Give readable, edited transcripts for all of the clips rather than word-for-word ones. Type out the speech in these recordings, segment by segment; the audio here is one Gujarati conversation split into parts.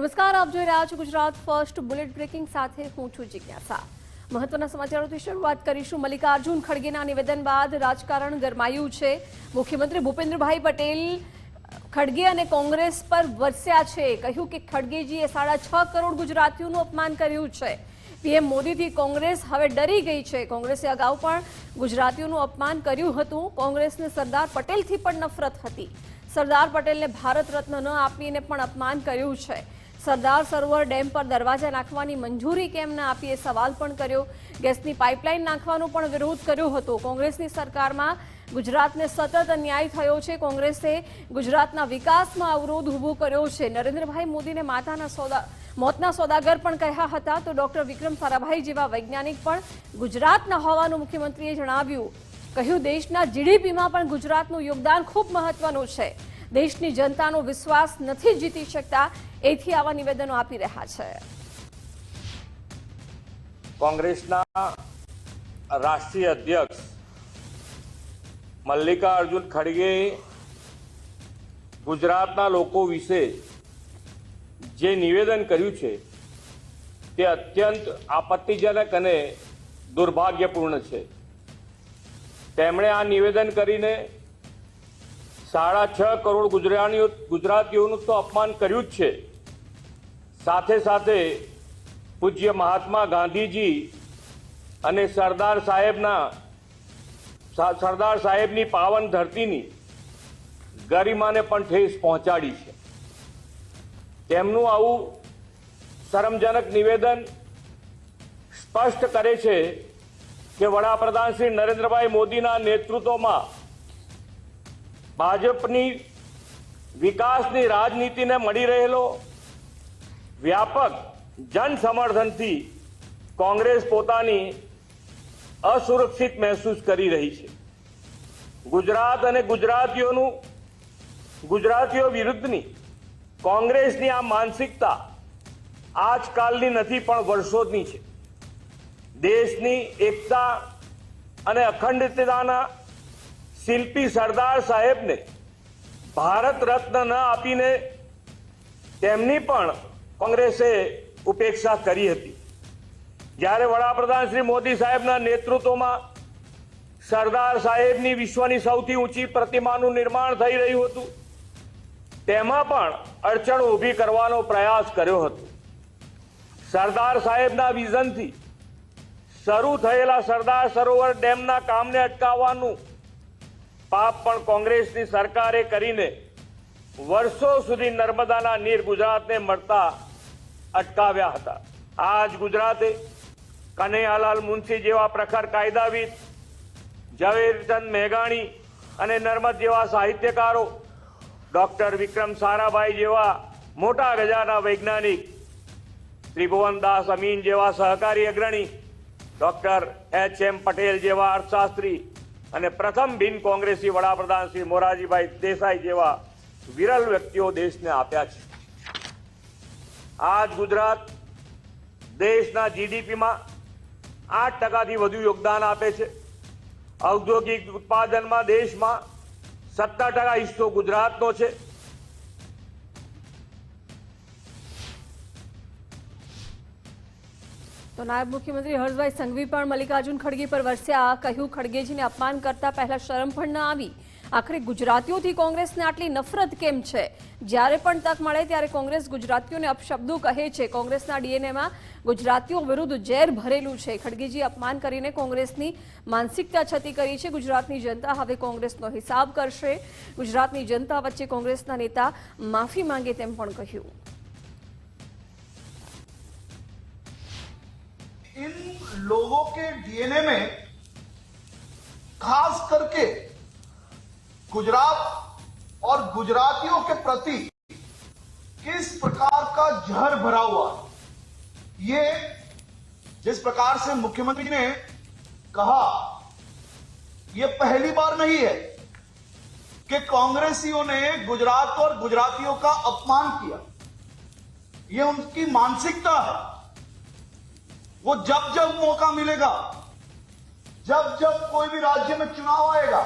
નમસ્કાર, આપ જોઈ રહ્યા છો ગુજરાત ફર્સ્ટ બુલેટ બ્રેકિંગ સાથે હું છું જિજ્ઞાસા। મહત્વના સમાચારોથી શરૂઆત કરીશું। મલ્લિકાર્જુન ખડગેના નિવેદન બાદ રાજકારણ ગરમાયું છે। મુખ્યમંત્રી ભૂપેન્દ્રભાઈ પટેલ ખડગે અને કોંગ્રેસ પર વરસ્યા છે। કહ્યું કે ખડગેજીએ 6.5 કરોડ ગુજરાતીઓનું અપમાન કર્યું છે। પીએમ મોદીથી કોંગ્રેસ હવે ડરી ગઈ છે। કોંગ્રેસે અગાઉ પણ ગુજરાતીઓનું અપમાન કર્યું હતું। કોંગ્રેસને સરદાર પટેલથી પણ નફરત હતી। સરદાર પટેલને ભારત રત્ન ન આપીને પણ અપમાન કર્યું છે। સરદાર સરોવર ડેમ પર દરવાજા નાખવાની મંજૂરી કેમ ન આપી એ સવાલ પણ કર્યો। ગેસની પાઇપલાઇન નાખવાનો પણ વિરોધ કર્યો હતો। કોંગ્રેસની સરકારમાં ગુજરાતને સતત અન્યાય થયો છે। કોંગ્રેસે ગુજરાતના વિકાસમાં અવરોધ ઊભો કર્યો છે। નરેન્દ્રભાઈ મોદીને મોતના સોદાગર પણ કહ્યા હતા તો ડોક્ટર વિક્રમ સારાભાઈ જેવા વૈજ્ઞાનિક પણ ગુજરાતના હોવાનું મુખ્યમંત્રીએ જણાવ્યું। કહ્યું દેશના જીડીપીમાં પણ ગુજરાતનું યોગદાન ખૂબ મહત્વનું છે। દેશની જનતાનો વિશ્વાસ નથી જીતી શકતા એથી આવા નિવેદનો આપી રહ્યા છે। કોંગ્રેસના રાષ્ટ્રીય અધ્યક્ષ મલ્લિકાર્જુન ખડગે ગુજરાતના લોકો વિશે જે નિવેદન કર્યું છે તે અત્યંત આપત્તિજનક અને દુર્ભાગ્યપૂર્ણ છે। તેમણે આ નિવેદન કરીને 6.5 કરોડ ગુજરાતીઓનું તો અપમાન કર્યું જ છે, સાથે સાથે પૂજ્ય મહાત્મા ગાંધીજી અને સરદાર સાહેબની પાવન ધરતીની ગરિમાને પણ ઠેસ પહોંચાડી છે। તેમનું આવું શરમજનક નિવેદન સ્પષ્ટ કરે છે કે વડાપ્રધાન શ્રી નરેન્દ્રભાઈ મોદીના નેતૃત્વમાં ભાજપની વિકાસની રાજનીતિને મળી રહેલો વ્યાપક જન સમર્થનથી કોંગ્રેસ પોતાની અસુરક્ષિત મહેસૂસ કરી રહી છે। ગુજરાત અને ગુજરાતીઓ વિરુદ્ધની કોંગ્રેસની આ માનસિકતા આજકાલની નથી પણ વર્ષોની છે। દેશની એકતા અને અખંડિતતાના શિલ્પી સરદાર સાહેબને ભારત રત્ન ન આપીને તેમની પણ કોંગ્રેસે ઉપેક્ષા કરી હતી। જ્યારે વડાપ્રધાન શ્રી મોદી સાહેબના નેતૃત્વમાં સરદાર સાહેબની વિશ્વની સૌથી ઊંચી પ્રતિમાનું નિર્માણ થઈ રહ્યું હતું તેમાં પણ અડચણો ઊભી કરવાનો પ્રયાસ કર્યો હતો। સરદાર સાહેબના વિઝનથી શરૂ થયેલા સરદાર સરોવર ડેમના કામને અટકાવવાનું પાપ પણ કોંગ્રેસની સરકારે કરીને વર્ષો સુધી નર્મદાના નીર ગુજરાતને મળતા અટકાવ્યા હતા। આજ ગુજરાતે કનૈયાલાલ મુનશી જેવા પ્રખર કાયદાવિદ, ઝવેરચંદ મેઘાણી અને નર્મદ જેવા સાહિત્યકારો, ડોક્ટર વિક્રમ સારાભાઈ જેવા મોટા ગજાના વૈજ્ઞાનિક, ત્રિભુવનદાસ અમીન જેવા સહકારી અગ્રણી, ડોક્ટર એચ.એમ. પટેલ જેવા અર્થશાસ્ત્રી અને પ્રથમ બિન કોંગ્રેસી વડાપ્રધાન શ્રી મોરારજીભાઈ દેસાઈ જેવા વિરલ વ્યક્તિઓ દેશને આપ્યા છે। આજ ગુજરાત દેશના જીડીપીમાં 8% વધુ યોગદાન આપે છે। ઔદ્યોગિક ઉત્પાદનમાં દેશમાં 17% હિસ્સો ગુજરાતનો છે। તો નાયબ મુખ્યમંત્રી હર્ષભાઈ સંઘવી પણ મલ્લિકાર્જુન ખડગે પર વરસ્યા। કહ્યું ખડગેજીને અપમાન કરતા પહેલા શરમ પણ ન આવી। આખરે ગુજરાતીઓથી કોંગ્રેસને આટલી નફરત કેમ છે? જ્યારે પણ તક મળે ત્યારે કોંગ્રેસ ગુજરાતીઓને અપશબ્દો કહે છે। કોંગ્રેસના ડીએનએમાં ગુજરાતીઓ વિરુદ્ધ ઝેર ભરેલું છે। ખડગેજીએ અપમાન કરીને કોંગ્રેસની માનસિકતા છતી કરી છે। ગુજરાતની જનતા હવે કોંગ્રેસનો હિસાબ કરશે। ગુજરાતની જનતા વચ્ચે કોંગ્રેસના નેતા માફી માંગે તેમ પણ કહ્યું। इन लोगों के डीएनए में खास करके गुजरात और गुजरातियों के प्रति किस प्रकार का जहर भरा हुआ है। ये जिस प्रकार से मुख्यमंत्री ने कहा, ये पहली बार नहीं है कि कांग्रेसियों ने गुजरात और गुजरातियों का अपमान किया। ये उनकी मानसिकता है। वो जब जब मौका मिलेगा, जब जब कोई भी राज्य में चुनाव आएगा,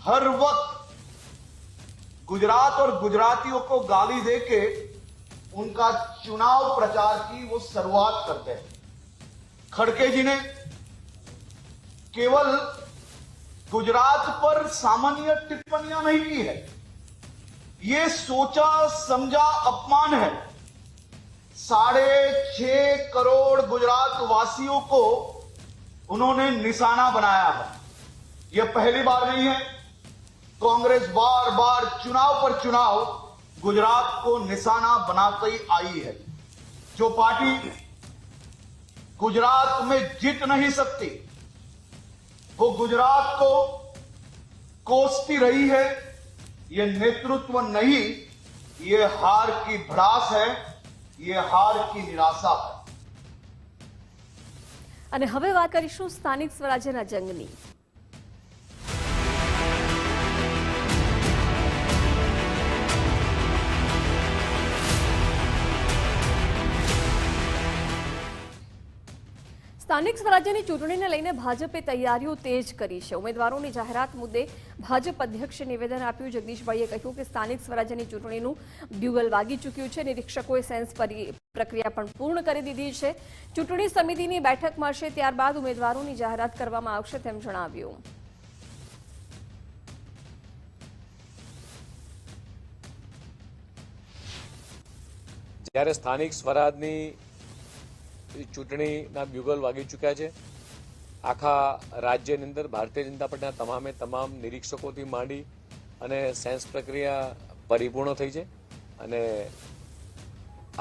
हर वक्त गुजरात और गुजरातियों को गाली देके उनका चुनाव प्रचार की वो शुरुआत करते हैं। खड़गे जी ने केवल गुजरात पर सामान्य टिप्पणियां नहीं की है, ये सोचा समझा अपमान है। 6.5 करोड़ गुजरात वासियों को उन्होंने निशाना बनाया है। यह पहली बार नहीं है। कांग्रेस बार बार चुनाव पर चुनाव गुजरात को निशाना बनाती आई है। जो पार्टी गुजरात में जीत नहीं सकती, वो गुजरात को कोसती रही है। ये नेतृत्व नहीं, ये हार की भड़ास है, ये हार की निराशा है। અને હવે વાત કરીશું સ્થાનિક સ્વરાજ્યના જંગની। સ્થાનિક સ્વરાજ્યની ચૂંટણીને લઈને ભાજપે તૈયારીઓ તેજ કરી છે। ઉમેદવારોની જાહેરાત મુદ્દે ભાજપ અધ્યક્ષે નિવેદન આપ્યું। જગદીશભાઈએ કહ્યું કે સ્થાનિક સ્વરાજ્યની ચૂંટણીનું બ્યુગલ વાગી ચૂક્યું છે। નિરીક્ષકોએ સેન્સ પ્રક્રિયા પણ પૂર્ણ કરી દીધી છે। ચૂંટણી સમિતિની બેઠક મળશે, ત્યારબાદ ઉમેદવારોની જાહેરાત કરવામાં આવશે તેમ જણાવ્યું। જ્યારે સ્થાનિક સ્વરાજની ચૂંટણીના બ્યુગલ વાગી ચૂક્યા છે। આખા રાજ્યની અંદર ભારતીય જનતા પાર્ટીના તમામ નિરીક્ષકોથી માંડી અને સેન્સ પ્રક્રિયા પરિપૂર્ણ થઈ છે અને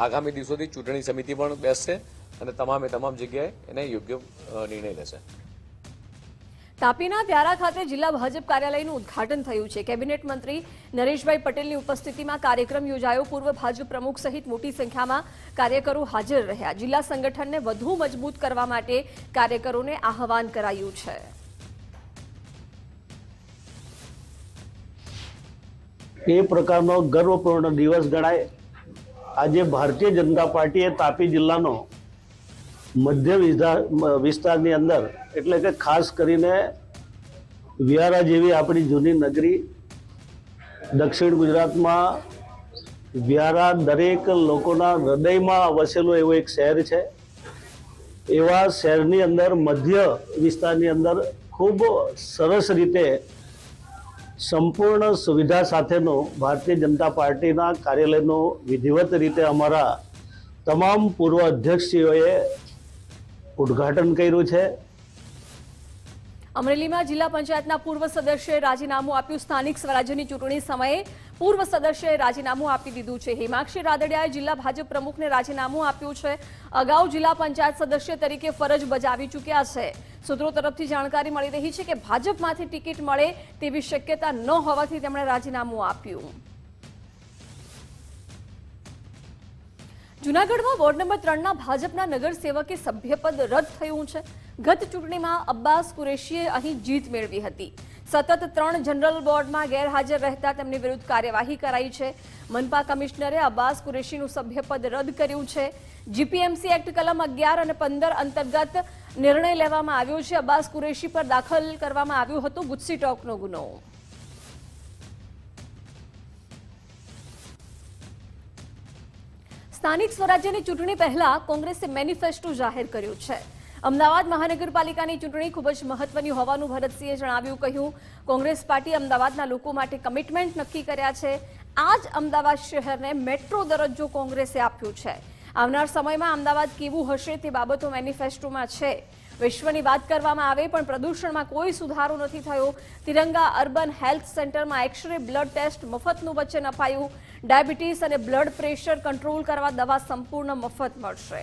આગામી દિવસોથી ચૂંટણી સમિતિ પણ બેસશે અને તમામ જગ્યાએ એને યોગ્ય નિર્ણય લેશે। તાપીના વ્યારા ખાતે જિલ્લા ભાજપ કાર્યાલયનું ઉદ્ઘાટન થયું છે। કેબિનેટ મંત્રી નરેશભાઈ પટેલની ઉપસ્થિતિમાં કાર્યક્રમ યોજાયો। પૂર્વ ભાજપ પ્રમુખ સહિત મોટી સંખ્યામાં કાર્યકરો હાજર રહ્યા। જિલ્લા સંગઠનને વધુ મજબૂત કરવા માટે કાર્યકરોને આહવાન કરાયું છે। એ પ્રકારનો ગર્વપૂર્ણ દિવસ ગણાય। આજે ભારતીય જનતા પાર્ટીએ તાપી જિલ્લાનો મધ્ય વિસ્તારની અંદર એટલે કે ખાસ કરીને વ્યારા જેવી આપણી જૂની નગરી, દક્ષિણ ગુજરાતમાં વ્યારા દરેક લોકોના હૃદયમાં વસેલું એવું એક શહેર છે। એવા શહેરની અંદર મધ્ય વિસ્તારની અંદર ખૂબ સરસ રીતે સંપૂર્ણ સુવિધા સાથેનું ભારતીય જનતા પાર્ટીના કાર્યાલયનું વિધિવત રીતે અમારા તમામ પૂર્વ અધ્યક્ષીઓએ ઉદ્ઘાટન કર્યું છે। અમરેલીમાં જિલ્લા પંચાયતના પૂર્વ સદસ્યએ રાજીનામું આપ્યું। સ્થાનિક સ્વરાજ્યની ચૂંટણી સમયે પૂર્વ સદસ્યએ રાજીનામું આપી દીધું છે। હેમાક્ષી રાદડિયાએ જિલ્લા ભાજપ પ્રમુખને રાજીનામું આપ્યું છે। અગાઉ જિલ્લા પંચાયત સદસ્ય તરીકે ફરજ બજાવી ચૂક્યા છે। સૂત્રો તરફથી જાણકારી મળી રહી છે કે ભાજપમાંથી ટિકિટ મળે તેવી શક્યતા ન હોવાથી તેમણે રાજીનામું આપ્યું। જૂનાગઢમાં વોર્ડ નંબર 3ના ભાજપના નગરસેવકે સભ્યપદ રદ થયું છે। ગત ચૂંટણીમાં અબ્બાસ કુરેશીએ અહીં જીત મેળવી હતી। સતત 3 જનરલ બોર્ડમાં ગેરહાજર રહેતા તેમની વિરુદ્ધ કાર્યવાહી કરાઈ છે। મનપા કમિશનરે અબ્બાસ કુરેશીનું સભ્યપદ રદ કર્યું છે। જીપીએમસી એક્ટ કલમ 11 અને 15 અંતર્ગત નિર્ણય લેવામાં આવ્યો છે। અબ્બાસ કુરેશી પર દાખલ કરવામાં આવ્યો હતો ગુસ્સી ટોકનો ગુનો। સ્થાનિક સ્વરાજ્યની ચૂંટણી પહેલા કોંગ્રેસે મેનિફેસ્ટો જાહેર કર્યું છે। અમદાવાદ મહાનગરપાલિકાની ચૂંટણી ખૂબ જ મહત્વની હોવાનું ભરતસિંહે જણાવ્યું। કહ્યું, કોંગ્રેસ પાર્ટી અમદાવાદના લોકો માટે કમિટમેન્ટ નક્કી કર્યા છે। આ જ અમદાવાદ શહેરને મેટ્રો દરજ્જો કોંગ્રેસે આપ્યો છે। આવનાર સમયમાં અમદાવાદ કેવું હશે તે બાબતો મેનિફેસ્ટોમાં છે। વિશ્વની વાત કરવામાં આવે પણ પ્રદૂષણમાં કોઈ સુધારો નથી થયો। તિરંગા અર્બન હેલ્થ સેન્ટરમાં એક્સરે બ્લડ ટેસ્ટ મફતનું વચન અપાયું। ડાયાબિટીસ અને બ્લડ પ્રેશર કંટ્રોલ કરવા દવા સંપૂર્ણ મફત મળશે।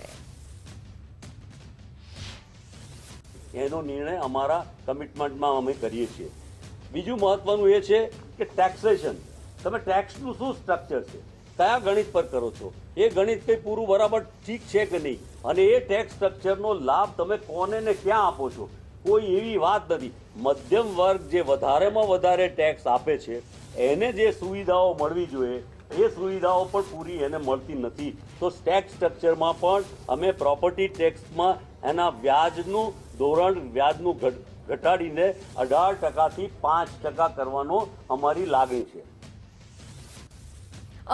એનો નિર્ણય અમારા કમિટમેન્ટમાં અમે કરીએ છીએ। બીજું મહત્વનું એ છે કે ટેક્સેશન, તમે ટેક્સનું શું સ્ટ્રક્ચર છે, કયા ગણિત પર કરો છો, એ ગણિત કંઈ પૂરું બરાબર ઠીક છે કે નહીં, અને એ ટેક્સ સ્ટ્રક્ચરનો લાભ તમે કોને ને ક્યાં આપો છો, કોઈ એવી વાત નથી। મધ્યમ વર્ગ જે વધારેમાં વધારે ટેક્સ આપે છે એને જે સુવિધાઓ મળવી જોઈએ એ સુવિધાઓ પણ પૂરી એને મળતી નથી। તો ટેક્સ સ્ટ્રક્ચરમાં પણ અમે પ્રોપર્ટી ટેક્સમાં એના વ્યાજનું ધોરણ વ્યાજનું ઘટાડીને 18% થી 5% કરવાનો અમારી લાગણી છે।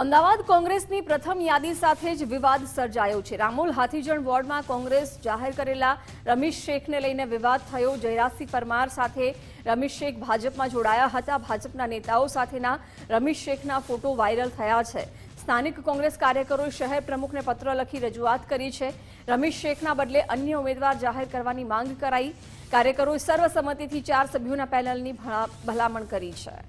અમદાવાદ કોંગ્રેસની પ્રથમ યાદી સાથે જ વિવાદ સર્જાયો છે. રામોલ હાથીજણ વોર્ડમાં કોંગ્રેસ જાહેર કરેલા રમેશ શેખને લઈને વિવાદ થયો. જયરાજસિંહ પરમાર સાથે રમેશ શેખ ભાજપમાં જોડાયા હતા. ભાજપના નેતાઓ સાથેના રમેશ શેખના ફોટો વાયરલ થયા છે. સ્થાનિક કોંગ્રેસ કાર્યકરોએ શહેર પ્રમુખને પત્ર લખી રજૂઆત કરી છે. રમેશ શેખના બદલે અન્ય ઉમેદવાર જાહેર કરવાની માંગ કરાઈ. કાર્યકરોએ સર્વસંમતિથી 4 સભ્યોના પેનલની ભલામણ કરી છે.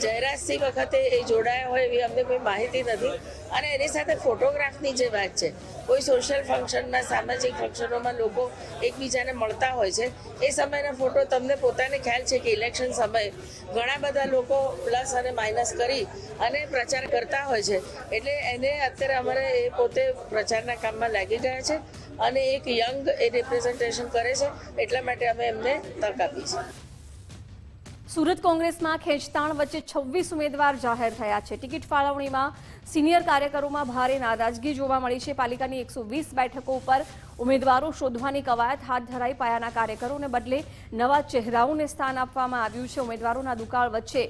જયરાજસિંહ વખતે એ જોડાયા હોય એવી અમને કોઈ માહિતી નથી અને એની સાથે ફોટોગ્રાફની જે વાત છે, કોઈ સોશિયલ ફંક્શનમાં, સામાજિક ફંક્શનોમાં લોકો એકબીજાને મળતા હોય છે, એ સમયના ફોટો તમને પોતાને ખ્યાલ છે કે ઇલેક્શન સમયે ઘણા બધા લોકો પ્લસ અને માઇનસ કરી અને પ્રચાર કરતા હોય છે. એટલે એને અત્યારે અમારે એ પોતે પ્રચારના કામમાં લાગી ગયા છે અને એક યંગ એ રિપ્રેઝન્ટેશન કરે છે, એટલા માટે અમે એમને તક આપી છે. સુરત કોંગ્રેસમાં ખેંચતાણ વચ્ચે 26 ઉમેદવાર જાહેર થયા છે. ટિકિટ ફાળવણીમાં સિનિયર કાર્યકરોમાં ભારે નારાજગી જોવા મળી છે. પાલિકાની 120 બેઠકો ઉપર ઉમેદવારો શોધવાની કવાયત હાથ ધરાઈ. પાયાના કાર્યકરોને બદલે નવા ચહેરાઓને સ્થાન આપવામાં આવ્યું છે. ઉમેદવારોના દુકાળ વચ્ચે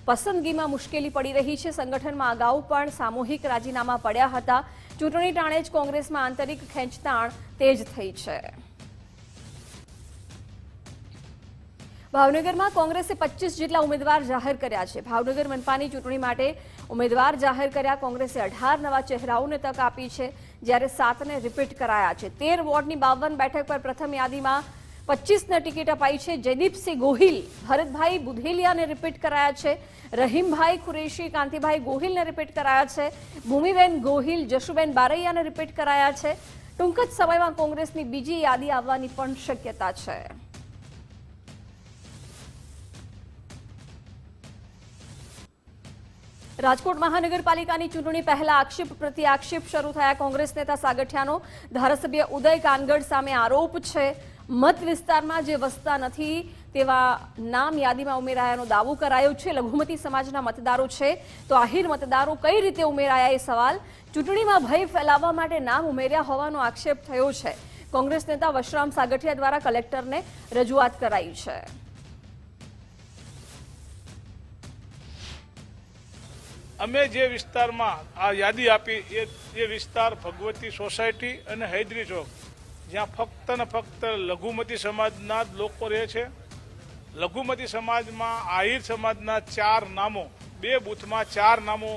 પસંદગીમાં મુશ્કેલી પડી રહી છે. સંગઠનમાં અગાઉ પણ સામૂહિક રાજીનામા પડ્યા હતા. ચૂંટણી ટાણે જ કોંગ્રેસમાં આંતરિક ખેંચતાણ તેજ થઈ છે. ભાવનગરમાં કોંગ્રેસે 25 જેટલા ઉમેદવાર જાહેર કર્યા છે. ભાવનગર મનપાની ચૂંટણી માટે ઉમેદવાર જાહેર કર્યા. કોંગ્રેસે 18 નવા ચહેરાઓને તક આપી છે, જ્યારે 7ને રિપીટ કરાયા છે. 13 વોર્ડની 52 બેઠક પર પ્રથમ યાદીમાં 25ને ટિકિટ અપાઈ છે. જયદીપસિંહ ગોહિલ, ભરતભાઈ બુધેલિયાને રિપીટ કરાયા છે. રહીમભાઈ કુરેશી, કાંતિભાઈ ગોહિલને રિપીટ કરાયા છે. ભૂમિબેન ગોહિલ, જશુબેન બારૈયાને રિપીટ કરાયા છે. ટૂંક જ સમયમાં કોંગ્રેસની બીજી યાદી આવવાની પણ શક્યતા છે. રાજકોટ મહાનગરપાલિકાની ચૂંટણી પહેલા આક્ષેપ પ્રતિ આક્ષેપ શરૂ થયા. કોંગ્રેસ નેતા સાગઠિયાનો ધારાસભ્ય ઉદય કાનગડ સામે આરોપ છે. મત વિસ્તારમાં જે વસતા નથી તેવા નામ યાદીમાં ઉમેરાયાનો દાવો કરાયો છે. લઘુમતી સમાજના મતદારો છે તો આહિર મતદારો કઈ રીતે ઉમેરાયા એ સવાલ. ચૂંટણીમાં ભય ફેલાવવા માટે નામ ઉમેર્યા હોવાનો આક્ષેપ થયો છે. કોંગ્રેસ નેતા વશરામ સાગઠિયા દ્વારા કલેક્ટરને રજૂઆત કરાઈ છે. અમે જે વિસ્તારમાં આ યાદી આપી એ વિસ્તાર ભગવતી સોસાયટી અને હૈદરી ચોક, જ્યાં ફક્ત ને ફક્ત લઘુમતી સમાજના જ લોકો રહે છે. લઘુમતી સમાજમાં આહિર સમાજના 4 નામો, 2 બૂથમાં 4 નામો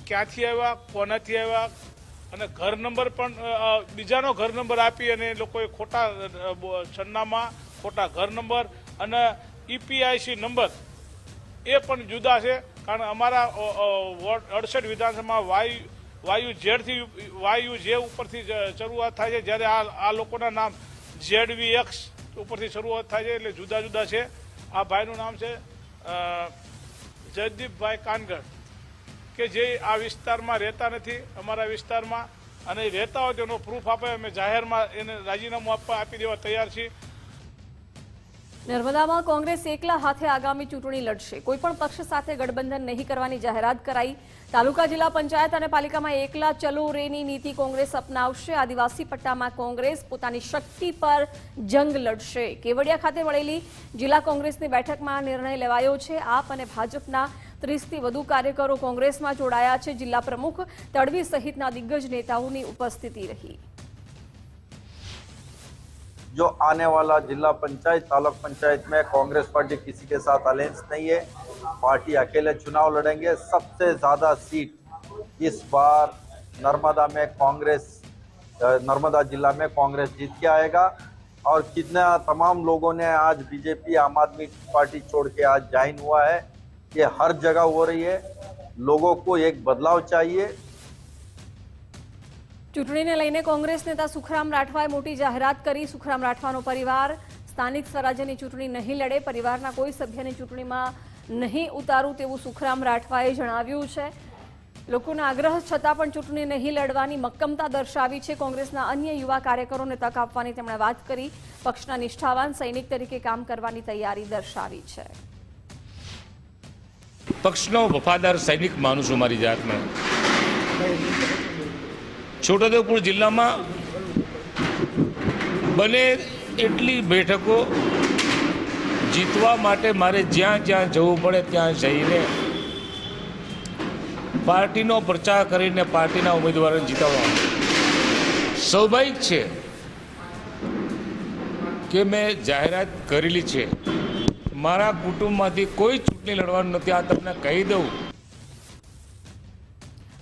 ક્યાંથી આવ્યા, કોનાથી આવ્યા અને ઘર નંબર પણ બીજાનો ઘર નંબર આપી અને લોકોએ ખોટા સરનામા, ખોટા ઘર નંબર અને EPIC નંબર એ પણ જુદા છે. કારણ અમારા 68 વિધાનસભામાં વાયુ જે ઉપરથી શરૂઆત થાય છે, જ્યારે આ લોકોના નામ ZVX ઉપરથી શરૂઆત થાય છે, એટલે જુદા જુદા છે. આ ભાઈનું નામ છે જયદીપભાઈ કાનગડ, કે જે આ વિસ્તારમાં રહેતા નથી, અમારા વિસ્તારમાં, અને રહેતા હોય તેનો પ્રૂફ આપે. અમે જાહેરમાં એને રાજીનામું આપી દેવા તૈયાર છીએ. નર્મદામાં કોંગ્રેસ એકલા હાથે આગામી ચૂંટણી લડશે. કોઈપણ પક્ષ સાથે ગઠબંધન નહીં કરવાની જાહેરાત કરાઈ. તાલુકા, જિલ્લા પંચાયત અને પાલિકામાં એકલા ચલો રેની નીતિ કોંગ્રેસ અપનાવશે. આદિવાસી પટ્ટામાં કોંગ્રેસ પોતાની શક્તિ પર જંગ લડશે. કેવડિયા ખાતે મળેલી જિલ્લા કોંગ્રેસની બેઠકમાં નિર્ણય લેવાયો છે. આપ અને ભાજપના 30થી વધુ કાર્યકરો કોંગ્રેસમાં જોડાયા છે. જિલ્લા પ્રમુખ તડવી સહિતના દિગ્ગજ નેતાઓની ઉપસ્થિતિ રહી. जो आने वाला जिला पंचायत, तालुक पंचायत में कांग्रेस पार्टी किसी के साथ अलायंस नहीं है. पार्टी अकेले चुनाव लड़ेंगे. सबसे ज़्यादा सीट इस बार नर्मदा में कांग्रेस, नर्मदा जिला में कांग्रेस जीत के आएगा. और कितना तमाम लोगों ने आज बीजेपी, आम आदमी पार्टी छोड़ के आज ज्वाइन हुआ है. ये हर जगह हो रही है. लोगों को एक बदलाव चाहिए. ચૂંટણીને લઈને કોંગ્રેસ નેતા સુખરામ રાઠવાએ મોટી જાહેરાત કરી. સુખરામ રાઠવાનો પરિવાર સ્થાનિક સ્વરાજ્યની ચૂંટણી નહીં લડે. પરિવારના કોઈ સભ્યને ચૂંટણીમાં નહીં ઉતારું તેવું સુખરામ રાઠવાએ જણાવ્યું છે. લોકોના આગ્રહ છતાં પણ ચૂંટણી નહીં લડવાની મક્કમતા દર્શાવી છે. કોંગ્રેસના અન્ય યુવા કાર્યકરોને તક આપવાની તેમણે વાત કરી. પક્ષના નિષ્ઠાવાન સૈનિક તરીકે કામ કરવાની તૈયારી દર્શાવી છે. પક્ષનો વફાદાર સૈનિક માનું છું મારી જાતને. છોટાઉદેપુર જિલ્લામાં બને એટલી બેઠકો જીતવા માટે મારે જ્યાં જ્યાં જવું પડે ત્યાં જઈને પાર્ટીનો પ્રચાર કરીને પાર્ટીના ઉમેદવારોને જીતાડવાનો. સ્વાભાવિક છે કે મેં જાહેરાત કરેલી છે, મારા કુટુંબમાંથી કોઈ ચૂંટણી લડવાનું નથી, આ તમને કહી દઉં.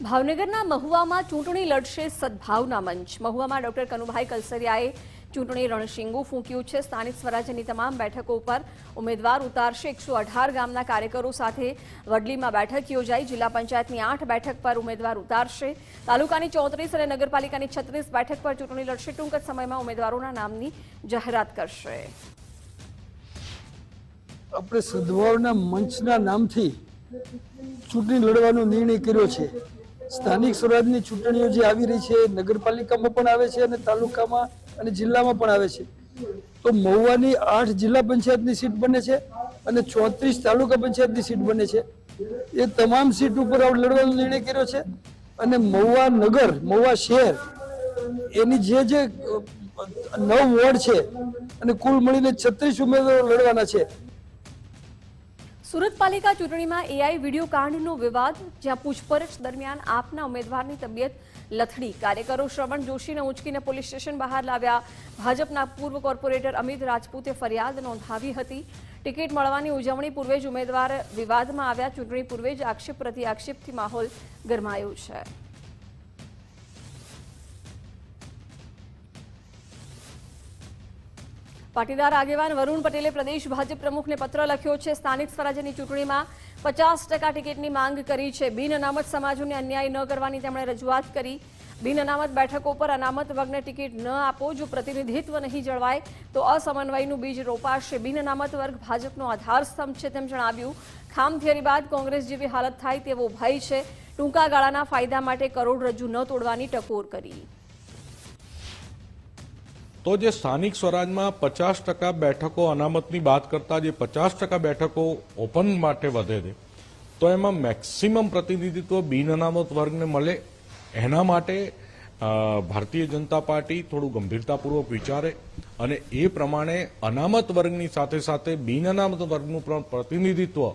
ભાવનગરના મહુવામાં ચૂંટણી લડશે સદભાવના મંચ. મહુવામાં ડોક્ટર કનુભાઈ કલસરિયાએ ચૂંટણી રણશીંગું ફૂંક્યું છે. સ્થાનિક સ્વરાજ્યની તમામ બેઠકો ઉપર ઉમેદવાર ઉતારશે. 118 ગામના કાર્યકરો સાથે વડલીમાં બેઠક યોજાઈ. જિલ્લા પંચાયતની 8 બેઠક પર ઉમેદવાર ઉતારશે. તાલુકાની 34 અને નગરપાલિકાની 36 બેઠક પર ચૂંટણી લડશે. ટૂંક જ સમયમાં ઉમેદવારોના નામની જાહેરાત કરશે. આપણે સદભાવના મંચના નામથી ચૂંટણી લડવાનો નિર્ણય કર્યો છે. સ્થાનિક સ્વરાજની ચૂંટણીઓ જે આવી રહી છે, નગરપાલિકામાં પણ આવે છે અને તાલુકામાં અને જિલ્લામાં પણ આવે છે. તો મહુવાની 8 જિલ્લા પંચાયતની સીટ બને છે અને 34 તાલુકા પંચાયતની સીટ બને છે. એ તમામ સીટ ઉપર લડવાનો નિર્ણય કર્યો છે. અને મહુવા નગર, મહુવા શહેર, એની જે 9 વોર્ડ છે અને કુલ મળીને 36 ઉમેદવારો લડવાના છે. સુરત પાલિકા ચૂંટણીમાં એઆઈ વિડીયો કાંડનો વિવાદ, જ્યાં પૂછપરછ દરમિયાન આપના ઉમેદવારની તબિયત લથડી. કાર્યકરો શ્રવણ જોશીને ઉંચકીને પોલીસ સ્ટેશન બહાર લાવ્યા. ભાજપના પૂર્વ કોર્પોરેટર અમિત રાજપૂતે ફરિયાદ નોંધાવી હતી. ટિકિટ મળવાની ઉજવણી પૂર્વે જ ઉમેદવાર વિવાદમાં આવ્યા. ચૂંટણી પૂર્વે જ આક્ષેપ પ્રતિ આક્ષેપથી માહોલ ગરમાયો છે. પાટીદાર આગેવાન વરુણ પટેલે પ્રદેશ ભાજપ પ્રમુખને પત્ર લખ્યો છે. સ્થાનિક સ્વરાજ્યની ચૂંટણીમાં 50% ટિકિટની માંગ કરી છે. બિન અનામત સમાજોને અન્યાય ન કરવાની તેમણે રજૂઆત કરી. બિન અનામત બેઠકો પર અનામત વર્ગને ટિકિટ ન આપો. જો પ્રતિનિધિત્વ નહીં જળવાય તો અસમન્વયનું બીજ રોપાશે. બિન અનામત વર્ગ ભાજપનો આધારસ્તંભ છે તેમ જણાવ્યું. ખામથિયરી બાદ કોંગ્રેસ જેવી હાલત થાય તેવો ભય છે. ટૂંકા ગાળાના ફાયદા માટે કરોડરજ્જુ ન તોડવાની ટકોર કરી. તો જે સ્થાનિક સ્વરાજમાં 50% બેઠકો અનામતની વાત કરતા જે 50% બેઠકો ઓપન માટે વધે છે, તો એમાં મેક્સિમમ પ્રતિનિધિત્વ બિન અનામત વર્ગને મળે. એના માટે ભારતીય જનતા પાર્ટી થોડું ગંભીરતાપૂર્વક વિચારે અને એ પ્રમાણે અનામત વર્ગની સાથે સાથે બિન અનામત વર્ગનું પણ પ્રતિનિધિત્વ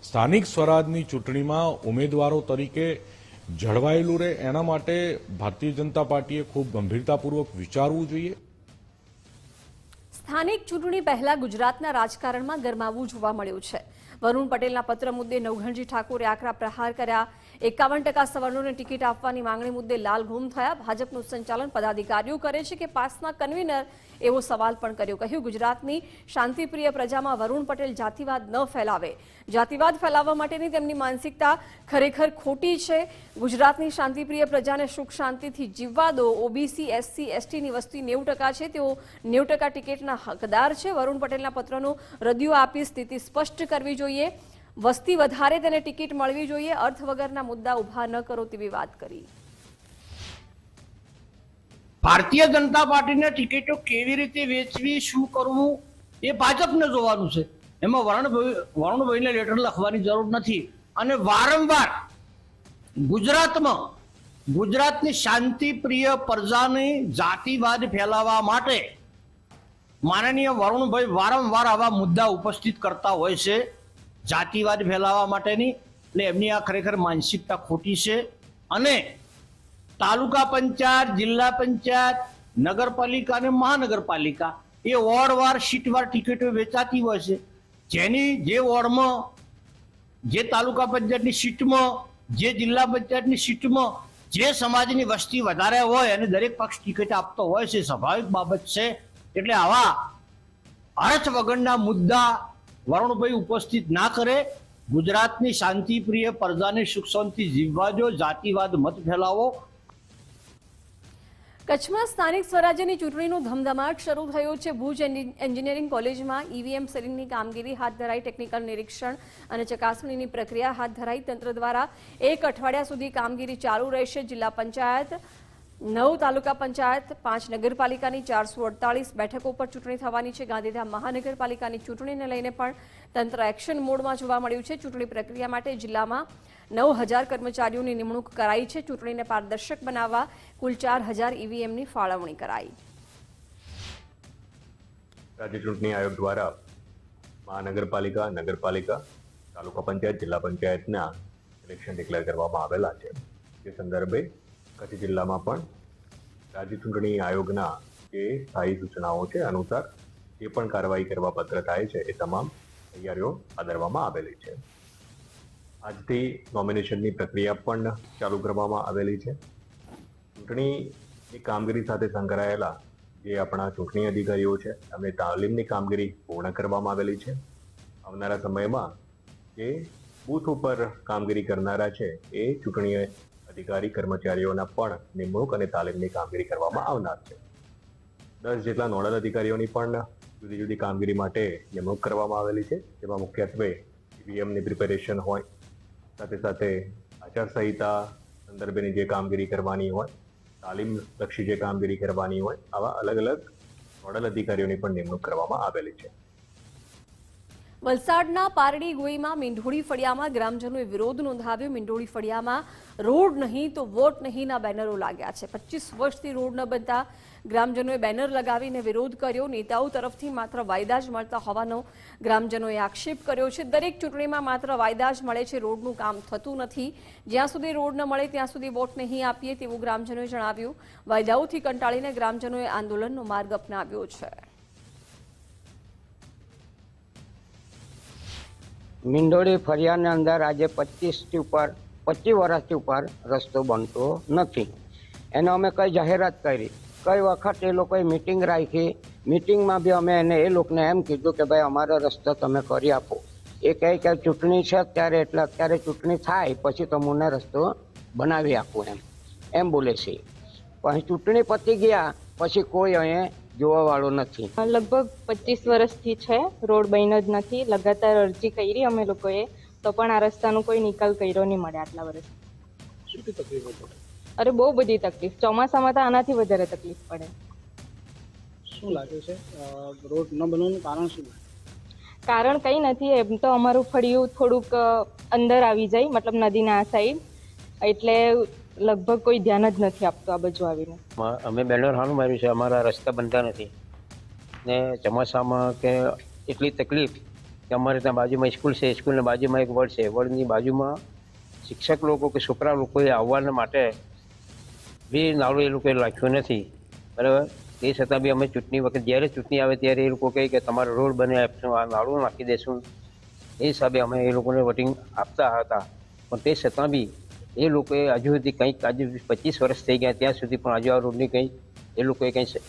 સ્થાનિક સ્વરાજની ચૂંટણીમાં ઉમેદવારો તરીકે જળવાયેલું રહે. એના માટે ભારતીય જનતા પાર્ટીએ ખૂબ ગંભીરતાપૂર્વક વિચારવું જોઈએ. સ્થાનિક ચૂંટણી પહેલા ગુજરાતના રાજકારણમાં ગરમાવું જોવા મળ્યું છે. વરુણ પટેલના પત્ર મુદ્દે નવઘણજી ઠાકોરે આકરા પ્રહાર કર્યા. 51% સવર્ણોને ટિકિટ આપવાની માંગણી મુદ્દે લાલ ઘૂમ થયા. ભાજપનું સંચાલન પદાધિકારીઓ કરે છે કે પાસના કન્વીનર, એવો સવાલ પણ કર્યો. કહ્યું, ગુજરાતની શાંતિપ્રિય પ્રજામાં વરુણ પટેલ જાતિવાદ ન ફેલાવે. જાતિવાદ ફેલાવવા માટેની તેમની માનસિકતા ખરેખર ખોટી છે. ગુજરાતની શાંતિપ્રિય પ્રજાને સુખ શાંતિથી જીવવા દો. ઓબીસી, એસસી, એસટીની વસ્તી 90% છે. તેઓ 90% ટિકિટના હકદાર છે. વરુણ પટેલના પત્રનો રદિયો આપી સ્થિતિ સ્પષ્ટ કરવી જોઈએ. વસ્તી વધારે તેને ટિકિટ મળવી જોઈએ. અર્થ વગરના મુદ્દા ઉભા ન કરો તેવી વાત કરી. ભારતીય જનતા પાર્ટીને ટિકિટો કેવી રીતે વેચવી, શું કરવું, એ ભાજપને જોવાનું છે. એમાં વરુણભાઈને લેટર લખવાની જરૂર નથી. અને વારંવાર ગુજરાતમાં ગુજરાતની શાંતિપ્રિય પ્રજાની જાતિવાદ ફેલાવવા માટે માનનીય વરુણભાઈ વારંવાર આવા મુદ્દા ઉપસ્થિત કરતા હોય છે, જાતિવાદ ફેલાવવા માટેની. એટલે એમની આ ખરેખર માનસિકતા ખોટી છે. અને તાલુકા પંચાયત, જિલ્લા પંચાયત, નગરપાલિકા અને મહાનગરપાલિકા એ વોર્ડવાર સીટવાર ટિકિટો વેચાતી હોય છે. જેની જે વોર્ડમાં, જે તાલુકા પંચાયતની સીટમાં, જે જિલ્લા પંચાયતની સીટમાં જે સમાજની વસ્તી વધારે હોય અને દરેક પક્ષ ટિકિટ આપતો હોય છે, સ્વાભાવિક બાબત છે. એટલે આવા અર્થ વગરના મુદ્દા વરુણભાઈ ઉપસ્થિત ના કરે. ગુજરાતની શાંતિપ્રિય પ્રજાને સુખ શાંતિ જીવવા દો, જાતિવાદ મત ફેલાવો. કચ્છમાં સ્થાનિક સ્વરાજ્યની ચૂંટણીનો ધમધમાટ શરૂ થયો છે. ભુજ એન્જિનિયરિંગ કોલેજમાં ઈવીએમ સીલિંગની કામગીરી હાથ ધરાઈ. ટેકનિકલ નિરીક્ષણ અને ચકાસણીની પ્રક્રિયા હાથ ધરાઈ. તંત્ર દ્વારા 1 અઠવાડિયા સુધી કામગીરી ચાલુ રહેશે. જિલ્લા પંચાયત, 9 તાલુકા પંચાયત, 5 નગરપાલિકાની 448 બેઠકો પર ચૂંટણી થવાની છે. ગાંધીધામ મહાનગરપાલિકાની ચૂંટણીને લઈને પણ તંત્ર એક્શન મોડમાં જોવા મળ્યું છે. ચૂંટણી પ્રક્રિયા માટે જિલ્લામાં 9000 કર્મચારીઓની નિમણૂક કરાઈ છે. ચૂંટણીને પારદર્શક બનાવવા કુલ 4000 ઈવીએમની ફાળવણી કરાઈ. રાજ્ય ચૂંટણી આયોગ દ્વારા મહાનગરપાલિકા, નગરપાલિકા, તાલુકા પંચાયત, જિલ્લા પંચાયતના ઇલેક્શન ડિક્લેર કરવામાં આવેલા છે. તે સંદર્ભે કચ્છ જિલ્લામાં પણ રાજ્ય ચૂંટણી આયોગના જે સ્થાયી સૂચનાઓ છે અનુસાર જે પણ કાર્યવાહી કરવા પત્ર થાય છે એ તમામ તૈયારીઓ આદરવામાં આવેલી છે. આજથી નોમિનેશનની પ્રક્રિયા પણ ચાલુ કરવામાં આવેલી છે. ચૂંટણીની કામગીરી સાથે સંકળાયેલા જે આપણા ચૂંટણી અધિકારીઓ છે એમને તાલીમની કામગીરી પૂર્ણ કરવામાં આવેલી છે. આવનારા સમયમાં જે બૂથ ઉપર કામગીરી કરનારા છે એ ચૂંટણી અધિકારી કર્મચારીઓના પણ નિમણૂક અને તાલીમની કામગીરી કરવામાં આવનાર છે. 10 જેટલા નોડલ અધિકારીઓની પણ જુદી જુદી કામગીરી માટે નિમણૂક કરવામાં આવેલી છે. જેમાં મુખ્યત્વે ઈવીએમની પ્રિપેરેશન હોય, સાથે સાથે આચારસંહિતા સંદર્ભેની જે કામગીરી કરવાની હોય, તાલીમલક્ષી જે કામગીરી કરવાની હોય, આવા અલગ અલગ નોડલ અધિકારીઓની પણ નિમણૂક કરવામાં આવેલી છે. વલસાડના પારડી ગોઈમાં મીંઢોળી ફળિયામાં ગ્રામજનોએ વિરોધ નોંધાવ્યો. મીંઢોળી ફળિયામાં રોડ નહીં તો વોટ નહીંના બેનરો લાગ્યા છે. 25 વર્ષથી રોડ ન બનતા ગ્રામજનોએ બેનર લગાવીને વિરોધ કર્યો. નેતાઓ તરફથી માત્ર વાયદા જ મળતા હોવાનો ગ્રામજનોએ આક્ષેપ કર્યો છે. દરેક ચૂંટણીમાં માત્ર વાયદા જ મળે છે, રોડનું કામ થતું નથી. જ્યાં સુધી રોડ ન મળે ત્યાં સુધી વોટ નહીં આપીએ તેવું ગ્રામજનોએ જણાવ્યું. વાયદાઓથી કંટાળીને ગ્રામજનોએ આંદોલનનો માર્ગ અપનાવ્યો છે. મીંઢોળી ફળિયાની અંદર આજે 25 વર્ષથી ઉપર રસ્તો બનતો નથી. એને અમે કઈ જાહેરાત કરી, કઈ વખત એ લોકોએ મિટિંગ રાખી. મિટિંગમાં બી અમે એને એ લોકોને એમ કીધું કે ભાઈ અમારો રસ્તો તમે કરી આપો. એ કહે કે ચૂંટણી છે અત્યારે, એટલે અત્યારે ચૂંટણી થાય પછી તમને રસ્તો બનાવી આપું એમ બોલે છે. પણ ચૂંટણી પતી ગયા પછી કોઈ અહીંયા જોવાવાળો નથી. લગભગ 25 વર્ષથી છે, રોડ બન્યો જ નથી. લગાતાર અરજી કરી અમે લોકોએ, તો પણ આ રસ્તાનો કોઈ નિકાલ કર્યો નહીં મળે આટલા વર્ષ. શું તકલીફ પડે? અરે બહુ બધી તકલીફ. ચોમાસામાં તો આનાથી વધારે તકલીફ પડે. શું લાગે છે રોડ ન બનવાનું કારણ શું? કારણ કંઈ નથી. એમ તો અમારું ફળિયું થોડુંક અંદર આવી જાય, મતલબ નદીના આ સાઈડ, એટલે લગભગ કોઈ ધ્યાન જ નથી આપતું આ બાજુ આવીને. અમે બેનર હાનું માર્યું છે, અમારા રસ્તા બનતા નથી ને ચોમાસામાં કે એટલી તકલીફ કે અમારે ત્યાં બાજુમાં સ્કૂલ છે, સ્કૂલની બાજુમાં એક વડ છે, વડની બાજુમાં શિક્ષક લોકો કે છોકરા લોકોએ આવવાના માટે બી નાળું એ લોકોએ રાખ્યું નથી. બરાબર, તે છતાં બી અમે ચૂંટણી વખત જ્યારે ચૂંટણી આવે ત્યારે એ લોકો કહે કે તમારો રોડ બને આપશું, આ નાળું નાખી દેશું. એ હિસાબે અમે એ લોકોને વોટિંગ આપતા હતા. પણ તે છતાં બી એ લોકોએ હજુ સુધી કંઈક, આજે 25 વર્ષ થઈ ગયા ત્યાં સુધી પણ હજુ આ રોડની કંઈ એ લોકોએ કંઈ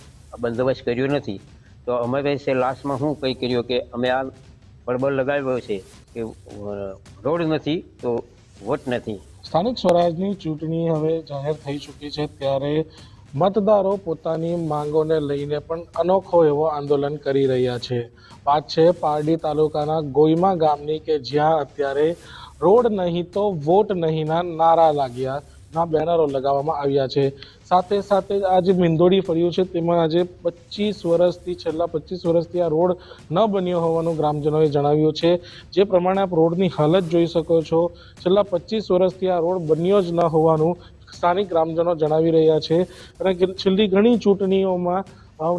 બંદોબસ્ત કર્યો નથી. તો અમે કહે લાસ્ટમાં શું કંઈ કર્યું કે અમે આ બળબડ લગાવ્યો છે કે રોડ નથી તો વોટ નથી. સ્થાનિક સ્વરાજની ચૂંટણી હવે જાહેર થઈ ચૂકી છે, ત્યારે મતદારો પોતાની માંગોને લઈને પણ અનોખો એવો આંદોલન કરી રહ્યા છે. વાત છે પારડી તાલુકાના ગોઈમા ગામની, કે જ્યાં અત્યારે રોડ નહીં તો વોટ નહીંના નારા લાગ્યા, ના બેનરો લગાવવામાં આવ્યા છે. સાથે સાથે આ જે મીંઢોળી ફળિયું છે તેમાં આજે 25 વર્ષથી, છેલ્લા 25 વર્ષથી આ રોડ ન બન્યો હોવાનું ગ્રામજનોએ જણાવ્યું છે. જે પ્રમાણે આપ રોડની હાલત જોઈ શકો છો, છેલ્લા 25 વર્ષથી આ રોડ બન્યો જ ન હોવાનું સ્થાનિક ગ્રામજનો જણાવી રહ્યા છે. અને છેલ્લી ઘણી ચૂંટણીઓમાં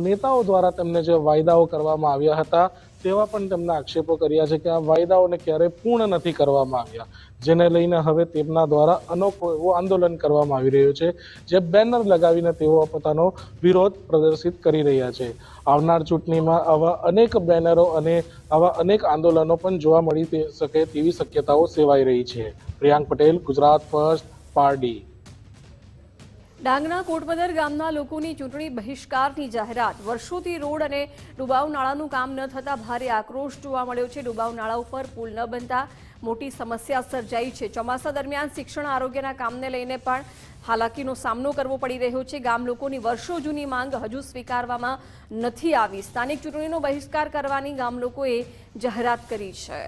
નેતાઓ દ્વારા તેમને જે વાયદાઓ કરવામાં આવ્યા હતા તેવા પણ તેમના આક્ષેપો કર્યા છે કે આ વાયદાઓને ક્યારેય પૂર્ણ નથી કરવામાં આવ્યા, જેને લઈને હવે તેમના દ્વારા અનોખો એવો આંદોલન કરવામાં આવી રહ્યું છે, જે બેનર લગાવીને તેઓ પોતાનો વિરોધ પ્રદર્શિત કરી રહ્યા છે. આવનાર ચૂંટણીમાં આવા અનેક બેનરો અને આવા અનેક આંદોલનો પણ જોવા મળી શકે તેવી શક્યતાઓ સેવાઈ રહી છે. પ્રિયાંક પટેલ, ગુજરાત ફર્સ્ટ, પારડી. ડાંગના કોટબદર ગામના લોકોની ચૂંટણી બહિષ્કારની જાહેરાત. વર્ષોથી રોડ અને ડુબાવ નાળાનું કામ ન થતાં ભારે આક્રોશ જોવા મળ્યો છે. ડુબાવ નાળા ઉપર પુલ ન બનતા મોટી સમસ્યા સર્જાઈ છે. ચોમાસા દરમિયાન શિક્ષણ આરોગ્યના કામને લઈને પણ હાલાકીનો સામનો કરવો પડી રહ્યો છે. ગામ લોકોની વર્ષો જૂની માંગ હજુ સ્વીકારવામાં નથી આવી. સ્થાનિક ચૂંટણીનો બહિષ્કાર કરવાની ગામ લોકોએ જાહેરાત કરી છે.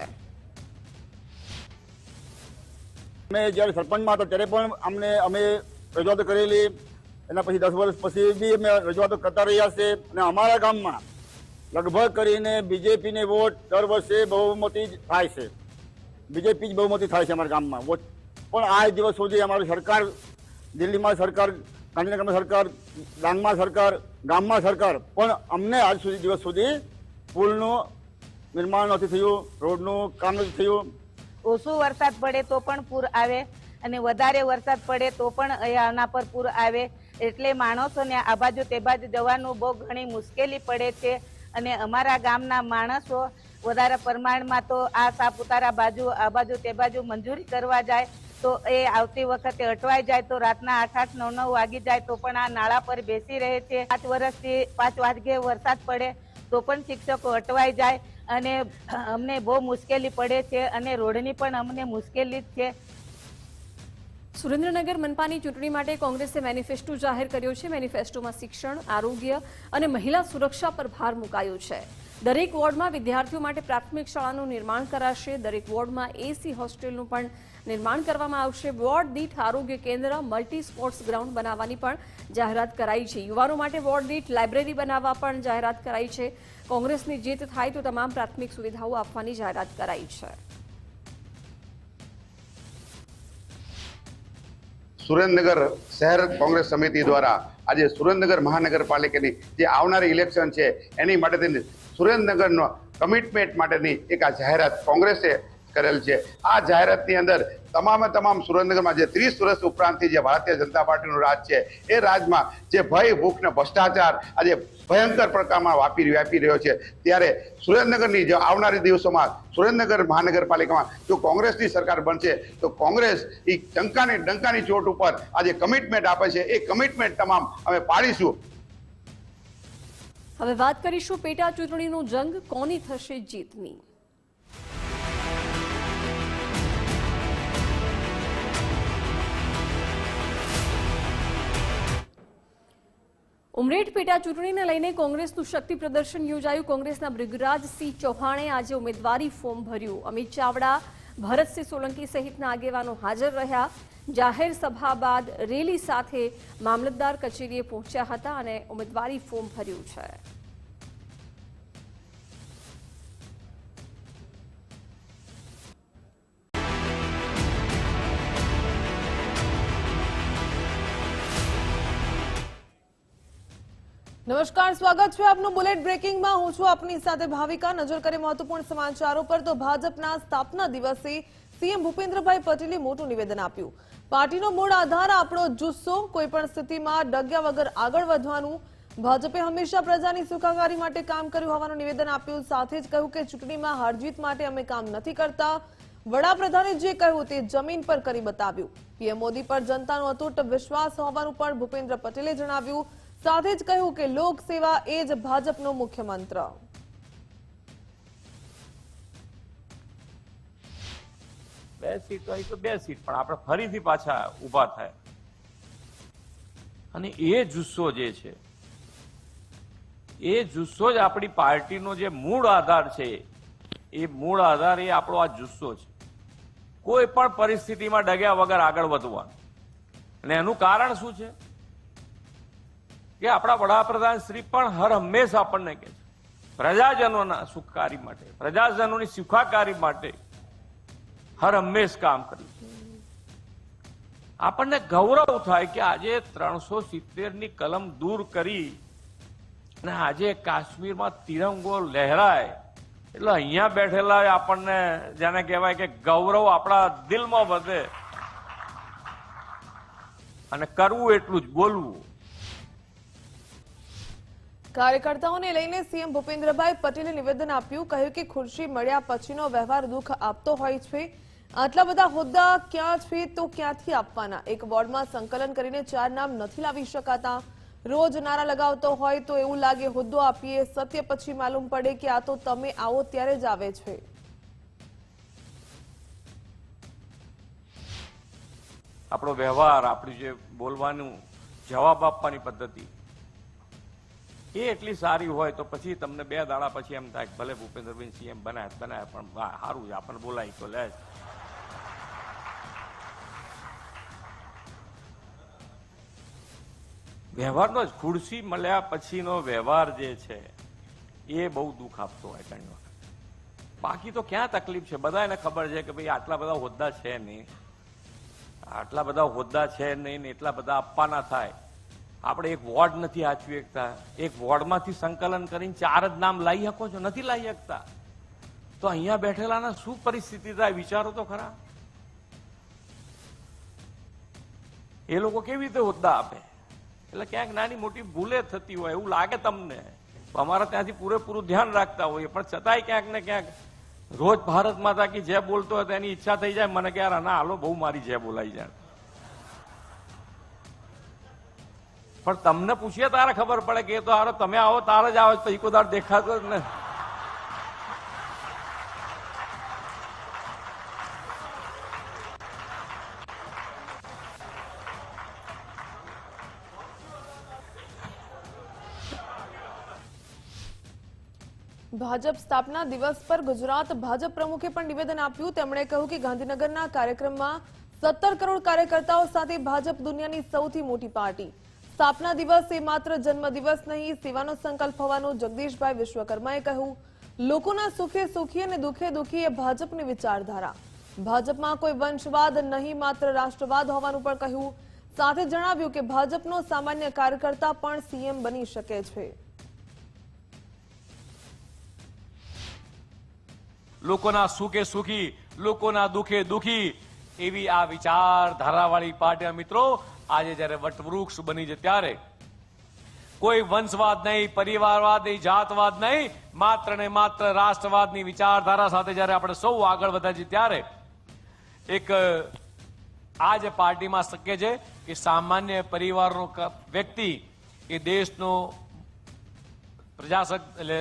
અમે જ્યારે સરપંચમાં હતા ત્યારે પણ અમે રજૂઆતો કરેલી, એના પછી 10 વર્ષ પછી બી અમે રજૂઆતો કરતા રહ્યા છે. અને અમારા ગામમાં લગભગ કરીને બીજેપીને વોટ દર વર્ષે બહુમતી થાય છે. બીજેપી જ બહુમતી થાય છે અમારા ગામમાં વોટ. પણ આ દિવસ સુધી અમારી સરકાર, દિલ્હીમાં સરકાર, ગાંધીનગરમાં સરકાર, ડાંગમાં સરકાર, ગામમાં સરકાર, પણ અમને આજ દિવસ સુધી પુલનું નિર્માણ નથી થયું, રોડનું કામ નથી થયું. ઓછો વરસાદ પડે તો પણ પૂર આવે અને વધારે વરસાદ પડે તો પણ આના પર પૂર આવે, એટલે માણસોને આ બાજુ તે બાજુ જવાનું બહુ ઘણી મુશ્કેલી પડે છે. અને અમારા ગામના માણસો વધારે પ્રમાણમાં તો આ સાપુતારા બાજુ આ બાજુ તે બાજુ મંજૂરી કરવા જાય તો એ આવતી વખતે અટવાઈ જાય તો રાતના 8-8, 9-9 વાગી જાય તો પણ આ નાળા પર બેસી રહે છે. 5 વર્ષથી 5 વાગે વરસાદ પડે તો પણ શિક્ષકો અટવાઈ જાય અને અમને બહુ મુશ્કેલી પડે છે અને રોડની પણ અમને મુશ્કેલી જ છે. સુરેન્દ્રનગર મનપાની ચૂંટણી માટે કોંગ્રેસે મેનિફેસ્ટો જાહેર કર્યો છે. મેનિફેસ્ટોમાં શિક્ષણ, આરોગ્ય અને મહિલા સુરક્ષા પર ભાર મુકાયો છે. દરેક વોર્ડમાં વિદ્યાર્થીઓ માટે પ્રાથમિક શાળાનું નિર્માણ કરાશે. દરેક વોર્ડમાં એસી હોસ્ટેલનું પણ નિર્માણ કરવામાં આવશે. વોર્ડ દીઠ આરોગ્ય કેન્દ્ર, મલ્ટી સ્પોર્ટ્સ ગ્રાઉન્ડ બનાવવાની પણ જાહેરાત કરાઈ છે. યુવાનો માટે વોર્ડ દીઠ લાઇબ્રેરી બનાવવા પણ જાહેરાત કરાઈ છે. કોંગ્રેસની જીત થાય તો તમામ પ્રાથમિક સુવિધાઓ આપવાની જાહેરાત કરાઈ છે. સુરેન્દ્રનગર શહેર કોંગ્રેસ સમિતિ દ્વારા આજે સુરેન્દ્રનગર મહાનગરપાલિકાની જે આવનારી ઇલેક્શન છે એની માટેની સુરેન્દ્રનગરનો કમિટમેન્ટ માટેની એક આ જાહેરાત કોંગ્રેસે કરેલ છે. આ જાહેરાતની અંદર તમામ સુરેન્દ્રનગરમાં જે 30 વર્ષ ઉપરાંતથી જે ભારતીય જનતા પાર્ટીનું રાજ છે એ રાજમાં જે ભય, ભૂખ ને ભ્રષ્ટાચાર આજે ભયંકર પ્રકારમાં વ્યાપી રહ્યો છે, ત્યારે સુરેન્દ્રનગરની જે આવનારી દિવસોમાં સુરેન્દ્રનગર મહાનગરપાલિકામાં જો કોંગ્રેસની સરકાર બનશે તો કોંગ્રેસ એ ડંકાની ચોટ ઉપર આજે કમિટમેન્ટ આપે છે, એ કમિટમેન્ટ તમામ અમે પાડીશું. હવે વાત કરીશું પેટા ચૂંટણીનો જંગ કોની થશે જીતની. ઉમરેઠ પેટા ચૂંટણીને લઈને કોંગ્રેસનું શક્તિ પ્રદર્શન યોજાયું. કોંગ્રેસના બ્રિજરાજસિંહ ચૌહાણે આજે ઉમેદવારી ફોર્મ ભર્યું. અમિત ચાવડા, ભરતસિંહ સોલંકી સહિતના આગેવાનો હાજર રહ્યા. જાહેર સભા બાદ રેલી સાથે મામલતદાર કચેરીએ પહોંચ્યા હતા અને ઉમેદવારી ફોર્મ ભર્યું છે. નમસ્કાર, સ્વાગત છે આપનું બુલેટ બ્રેકિંગમાં. હું છું આપની સાથે ભાવિકા. નજર કરીએ મહત્વપૂર્ણ સમાચારો પર તો ભાજપના સ્થાપના દિવસે સીએમ ભૂપેન્દ્રભાઈ પટેલે મોટું નિવેદન આપ્યું. પાર્ટીનો મૂળ આધાર આપણો જુસ્સો, કોઈ પણ સ્થિતિમાં ડગ્યા વગર આગળ વધવાનું. ભાજપે હંમેશા પ્રજાની સુખાકારી માટે કામ કર્યું હોવાનું નિવેદન આપ્યું. સાથે જ કહ્યું કે ચૂંટણીમાં હારજીત માટે અમે કામ નથી કરતા. વડાપ્રધાને જે કહ્યું તે જમીન પર કરી બતાવ્યું. પીએમ મોદી પર જનતાનો અતૂટ વિશ્વાસ હોવાનું પણ ભૂપેન્દ્ર પટેલે જણાવ્યું. સાથે જ કહ્યું કે લોક સેવા એ જ ભાજપનો મુખ્ય મંત્ર. 2 સીટ હોય તો 2 સીટ, પણ આપણે ફરીથી પાછા ઉભા થાય અને એ જુસ્સો જે છે એ જુસ્સો જ આપણી પાર્ટીનો જે મૂળ આધાર છે, એ મૂળ આધાર એ આપણો આ જુસ્સો છે. કોઈ પણ પરિસ્થિતિમાં ડગ્યા વગર આગળ વધવાનું. અને એનું કારણ શું છે કે આપણા વડાપ્રધાન શ્રી પણ હર હંમેશ આપણને કહે છે પ્રજાજનોના સુખાકારી માટે, પ્રજાજનોની સુખાકારી માટે હર હંમેશ કામ કર્યું. આપણને ગૌરવ થાય કે આજે 370ની કલમ દૂર કરી અને આજે કાશ્મીરમાં તિરંગો લહેરાય, એટલે અહીંયા બેઠેલા આપણને જેને કહેવાય કે ગૌરવ આપણા દિલમાં વધે. અને કરવું એટલું જ, બોલવું. કાર્યકર્તાઓને લઈને સીએમ ભૂપેન્દ્રભાઈ પટેલે નિવેદન આપ્યું. કહ્યું કે ખુરશી મળ્યા પછીનો વ્યવહાર દુઃખ આપતો હોય છે. આટલા બધા હોદ્દા ક્યાં છે તો ક્યાંથી આપવાના? એક વોર્ડમાં સંકલન કરીને 4 નામ નથી લાવી શકાતા. રોજ નારા લગાવતો હોય તો એવું લાગે હોદ્દો આપીએ, સત્ય પછી માલુમ પડે કે આ તો તમે આવો ત્યારે જ આવે છે. આપણો વ્યવહાર, આપણી જે બોલવાનું, જવાબ આપવાની પદ્ધતિ એ એટલી સારી હોય તો પછી તમને 2 દાડા પછી એમ થાય ભલે ભૂપેન્દ્રભાઈ સીએમ બનાય પણ સારું છે, આપણને બોલાય તો લે. વ્યવહારનો જ, ખુરશી મળ્યા પછીનો વ્યવહાર જે છે એ બહુ દુઃખ આપતો હોય ઘણી વખત. બાકી તો ક્યાં તકલીફ છે? બધાને ખબર છે કે ભાઈ આટલા બધા હોદ્દા છે નહીં, આટલા બધા હોદ્દા છે નહીં ને એટલા બધા આપવાના થાય. આપણે એક વોર્ડ નથી આચવી શકતા. એક વોર્ડમાંથી સંકલન કરીને 4 જ નામ લાવી શકો છો? નથી લાવી શકતા. તો અહીંયા બેઠેલાના શું પરિસ્થિતિ થાય વિચારો તો ખરા. એ લોકો કેવી રીતે હોદ્દા આપે? એટલે ક્યાંક નાની મોટી ભૂલે થતી હોય એવું લાગે તમને. અમારા ત્યાંથી પૂરેપૂરું ધ્યાન રાખતા હોઈએ, પણ છતાંય ક્યાંક ને ક્યાંક રોજ ભારત માતા કી જય બોલતો હોય તો એની ઈચ્છા થઈ જાય મને કે યાર ના હાલો બહુ મારી જય બોલાઈ જાય. પણ તમને પૂછીએ તારે ખબર પડે કે એ તો હારો તમે આવો તારે જ આવો તો ઇકોદાર દેખાતો જ ને. ભાજપ સ્થાપના દિવસ પર ગુજરાત ભાજપ પ્રમુખે પણ નિવેદન આપ્યું. તેમણે કહ્યું કે ગાંધીનગરના કાર્યક્રમમાં 17 કરોડ કાર્યકર્તાઓ સાથે ભાજપ દુનિયાની સૌથી મોટી પાર્ટી. સ્થાપના દિવસ એ માત્ર જન્મદિવસ નહીં, સેવાનો સંકલ્પ હોવાનું જગદીશભાઈ વિશ્વકર્માએ કહ્યું. લોકોના સુખે સુખી અને દુખે દુખી એ ભાજપની વિચારધારા. ભાજપમાં કોઈ વંશવાદ નહીં, માત્ર રાષ્ટ્રવાદ હોવાનું પણ કહ્યું. સાથે જણાવ્યું કે ભાજપનો સામાન્ય કાર્યકર્તા પણ સીએમ બની શકે છે. લોકોના સુખે સુખી, લોકોના દુખે દુખી એવી આ વિચારધારાવાળી પાર્ટીના મિત્રો આજે જ્યારે વટવૃક્ષ બની છે ત્યારે કોઈ વંશવાદ નહીં, પરિવારવાદ નહીં, જાતવાદ નહીં, માત્ર ને માત્ર રાષ્ટ્રવાદની વિચારધારા સાથે જ્યારે આપણે સૌ આગળ વધ્યા છીએ ત્યારે એક આ જે પાર્ટીમાં શક્ય છે કે સામાન્ય પરિવારનો વ્યક્તિ એ દેશનો પ્રજાસત્તાક એટલે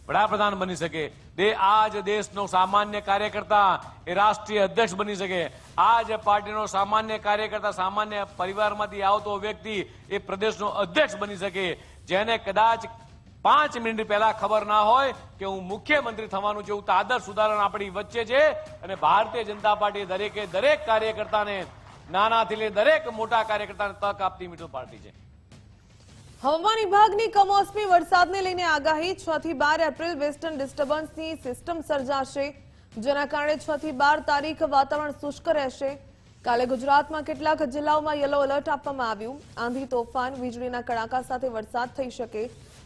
વડાપ્રધાન બની શકે, આ જ દેશનો સામાન્ય કાર્યકર્તા એ રાષ્ટ્રીય અધ્યક્ષ બની શકે, આ જ પાર્ટીનો સામાન્ય કાર્યકર્તા સામાન્ય પરિવારમાંથી આવતો વ્યક્તિ એ પ્રદેશનો અધ્યક્ષ બની શકે, જેને કદાચ 5 મિનિટ પહેલા ખબર ના હોય કે હું મુખ્યમંત્રી થવાનું છું. તો આદર્શ ઉદાહરણ આપણી વચ્ચે છે અને ભારતીય જનતા પાર્ટી દરેકે દરેક કાર્યકર્તાને નાનાથી લઈ દરેક મોટા કાર્યકર્તાને તક આપતી મિત્રો પાર્ટી છે. હવામાન વિભાગની કમોસમી વરસાદને લઈને આગાહી. 6 થી 12 એપ્રિલ વેસ્ટર્ન ડિસ્ટર્બન્સની સિસ્ટમ સર્જાશે, જેના કારણે 6 થી 12 તારીખ વાતાવરણ શુષ્ક રહેશે. કાલે ગુજરાતમાં કેટલાક જિલ્લાઓમાં યલો એલર્ટ આપવામાં આવ્યું. આંધી, તોફાન, વીજળીના કડાકા સાથે વરસાદ થઈ શકે.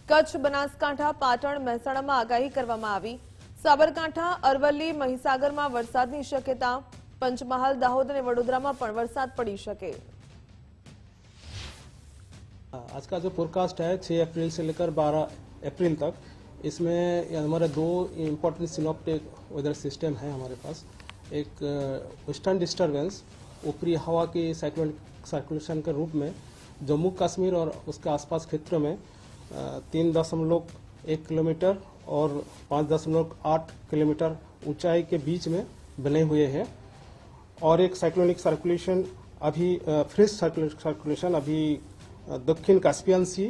કચ્છ, બનાસકાંઠા, પાટણ, મહેસાણામાં આગાહી કરવામાં આવી. સાબરકાંઠા, અરવલ્લી, મહીસાગરમાં વરસાદની શક્યતા. પંચમહાલ, દાહોદ અને વડોદરામાં પણ વરસાદ પડી શકે. आज का जो फोरकास्ट है 6 अप्रैल से लेकर 12 अप्रैल तक, इसमें हमारे 2 इम्पोर्टेंट सिनोप्टिक वेदर सिस्टम है हमारे पास. एक वेस्टर्न डिस्टर्बेंस ऊपरी हवा की सर्कुलेशन के रूप में जम्मू कश्मीर और उसके आसपास क्षेत्र में 3.1 किलोमीटर और 5.8 किलोमीटर ऊंचाई के बीच में बने हुए हैं. और एक साइक्लोनिक सर्कुलेशन अभी फ्रेश सर्कुलेशन अभी दक्षिण कास्पियन सी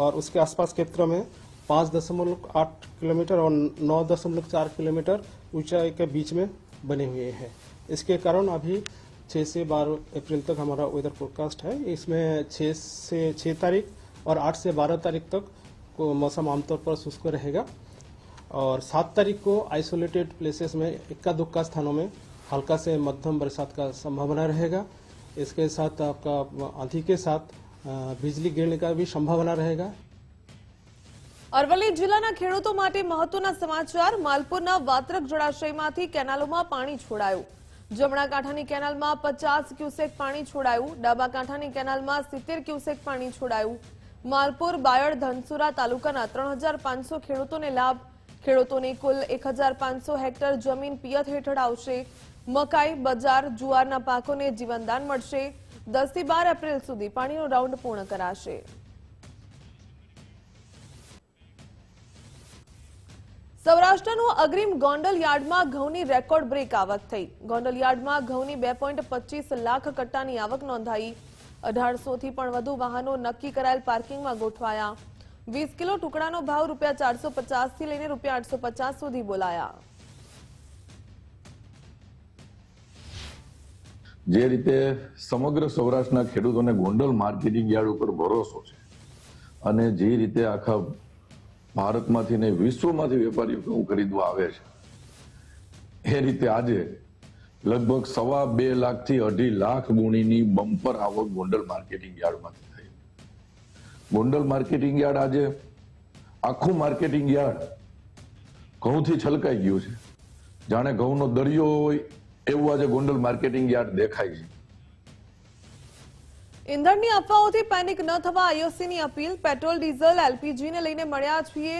और उसके आसपास क्षेत्र में 5.8 किलोमीटर और 9.4 किलोमीटर ऊंचाई के बीच में बने हुए हैं. इसके कारण अभी 6 से 12 अप्रैल तक हमारा वेदर फोरकास्ट है. इसमें 6 तारीख और 8 से 12 तारीख तक को मौसम आमतौर पर शुष्क रहेगा और 7 तारीख को आइसोलेटेड प्लेसेस में इक्का दुक्का स्थानों में हल्का से मध्यम बरसात का संभावना रहेगा. इसके साथ आपका आंधी के साथ बिजली गिरने का भी संभावना रहेगा. અરવલ્લી જિલ્લાના ખેડૂતો માટે મહત્વના સમાચાર. માલપુરના વાત્રક જળાશયમાંથી કેનાલોમાં પાણી છોડાયું. જમણા કાંઠાની કેનાલમાં 50 ક્યુસેક પાણી છોડાયું. ડાબા કાંઠાની કેનાલમાં 70 ક્યુસેક પાણી છોડાયું. માલપુર, બાયડ, ધનસુરા તાલુકાના 3500 ખેડૂતોને લાભ. ખેડૂતોની કુલ 1500 હેક્ટર જમીન પિયત હેઠળ આવશે. મકાઈ, બજાર, જુવારના પાકોને જીવનદાન મળશે. 10 થી 12 એપ્રિલ સુધી પાણીનો રાઉન્ડ પૂર્ણ કરાશે. સૌરાષ્ટ્રનું અગ્રીમ ગોંડલ યાર્ડમાં ઘઉંની રેકોર્ડ બ્રેક આવક થઈ. ગોંડલ યાર્ડમાં ઘઉંની 2.25 લાખ કટ્ટાની આવક નોંધાઈ. 1800 થી પણ વધુ વાહનો નક્કી કરાયેલ પાર્કિંગમાં ગોઠવાયા. 20 કિલો ટુકડાનો ભાવ ₹450 થી લઈને ₹850 સુધી બોલાયા. જે રીતે સમગ્ર સૌરાષ્ટ્રના ખેડૂતોને ગોંડલ માર્કેટિંગ યાર્ડ ઉપર ભરોસો છે અને જે રીતે આખા ભારતમાંથી ને વિશ્વમાંથી વેપારીઓ ઘઉં ખરીદવા આવે છે, એ રીતે આજે લગભગ 2.25 લાખથી 2.5 લાખ ગુણીની બમ્પર આવક ગોંડલ માર્કેટિંગ યાર્ડમાંથી થઈ. ગોંડલ માર્કેટિંગ યાર્ડ આજે આખું માર્કેટિંગ યાર્ડ ઘઉંથી છલકાઈ ગયું છે. જાણે ઘઉંનો દરિયો હોય એવું આજે ગોંડલ માર્કેટિંગ યાર્ડ દેખાય છે. ઈંધણની અફવાઓથી પેનિક ન થવા આઈઓસીની અપીલ. પેટ્રોલ, ડીઝલ, એલપીજીને લઈને મળ્યા છીએ.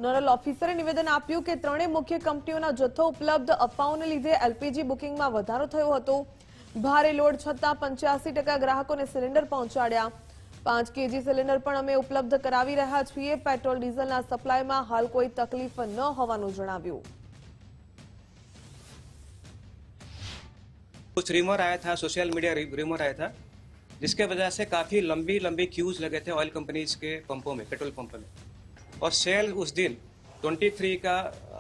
નોડલ ઓફિસરે નિવેદન આપ્યું કે ત્રણેય મુખ્ય કંપનીઓના જથ્થો ઉપલબ્ધ. અફવાઓને લીધે એલપીજી બુકિંગમાં વધારો થયો હતો. ભારે લોડ છતાં 85% ગ્રાહકોને સિલિન્ડર પહોંચાડ્યા. 5 કેજી સિલિન્ડર પણ અમે ઉપલબ્ધ કરાવી રહ્યા છીએ. પેટ્રોલ ડીઝલના સપ્લાયમાં હાલ કોઈ તકલીફ ન હોવાનું જણાવ્યું. कुछ रिमर आया था, सोशल मीडिया रिमर आया था, जिसके वजह से काफ़ी लंबी क्यूज लगे थे ऑयल कंपनीज के पंपों में, पेट्रोल पंप में. और सेल उस दिन 23 का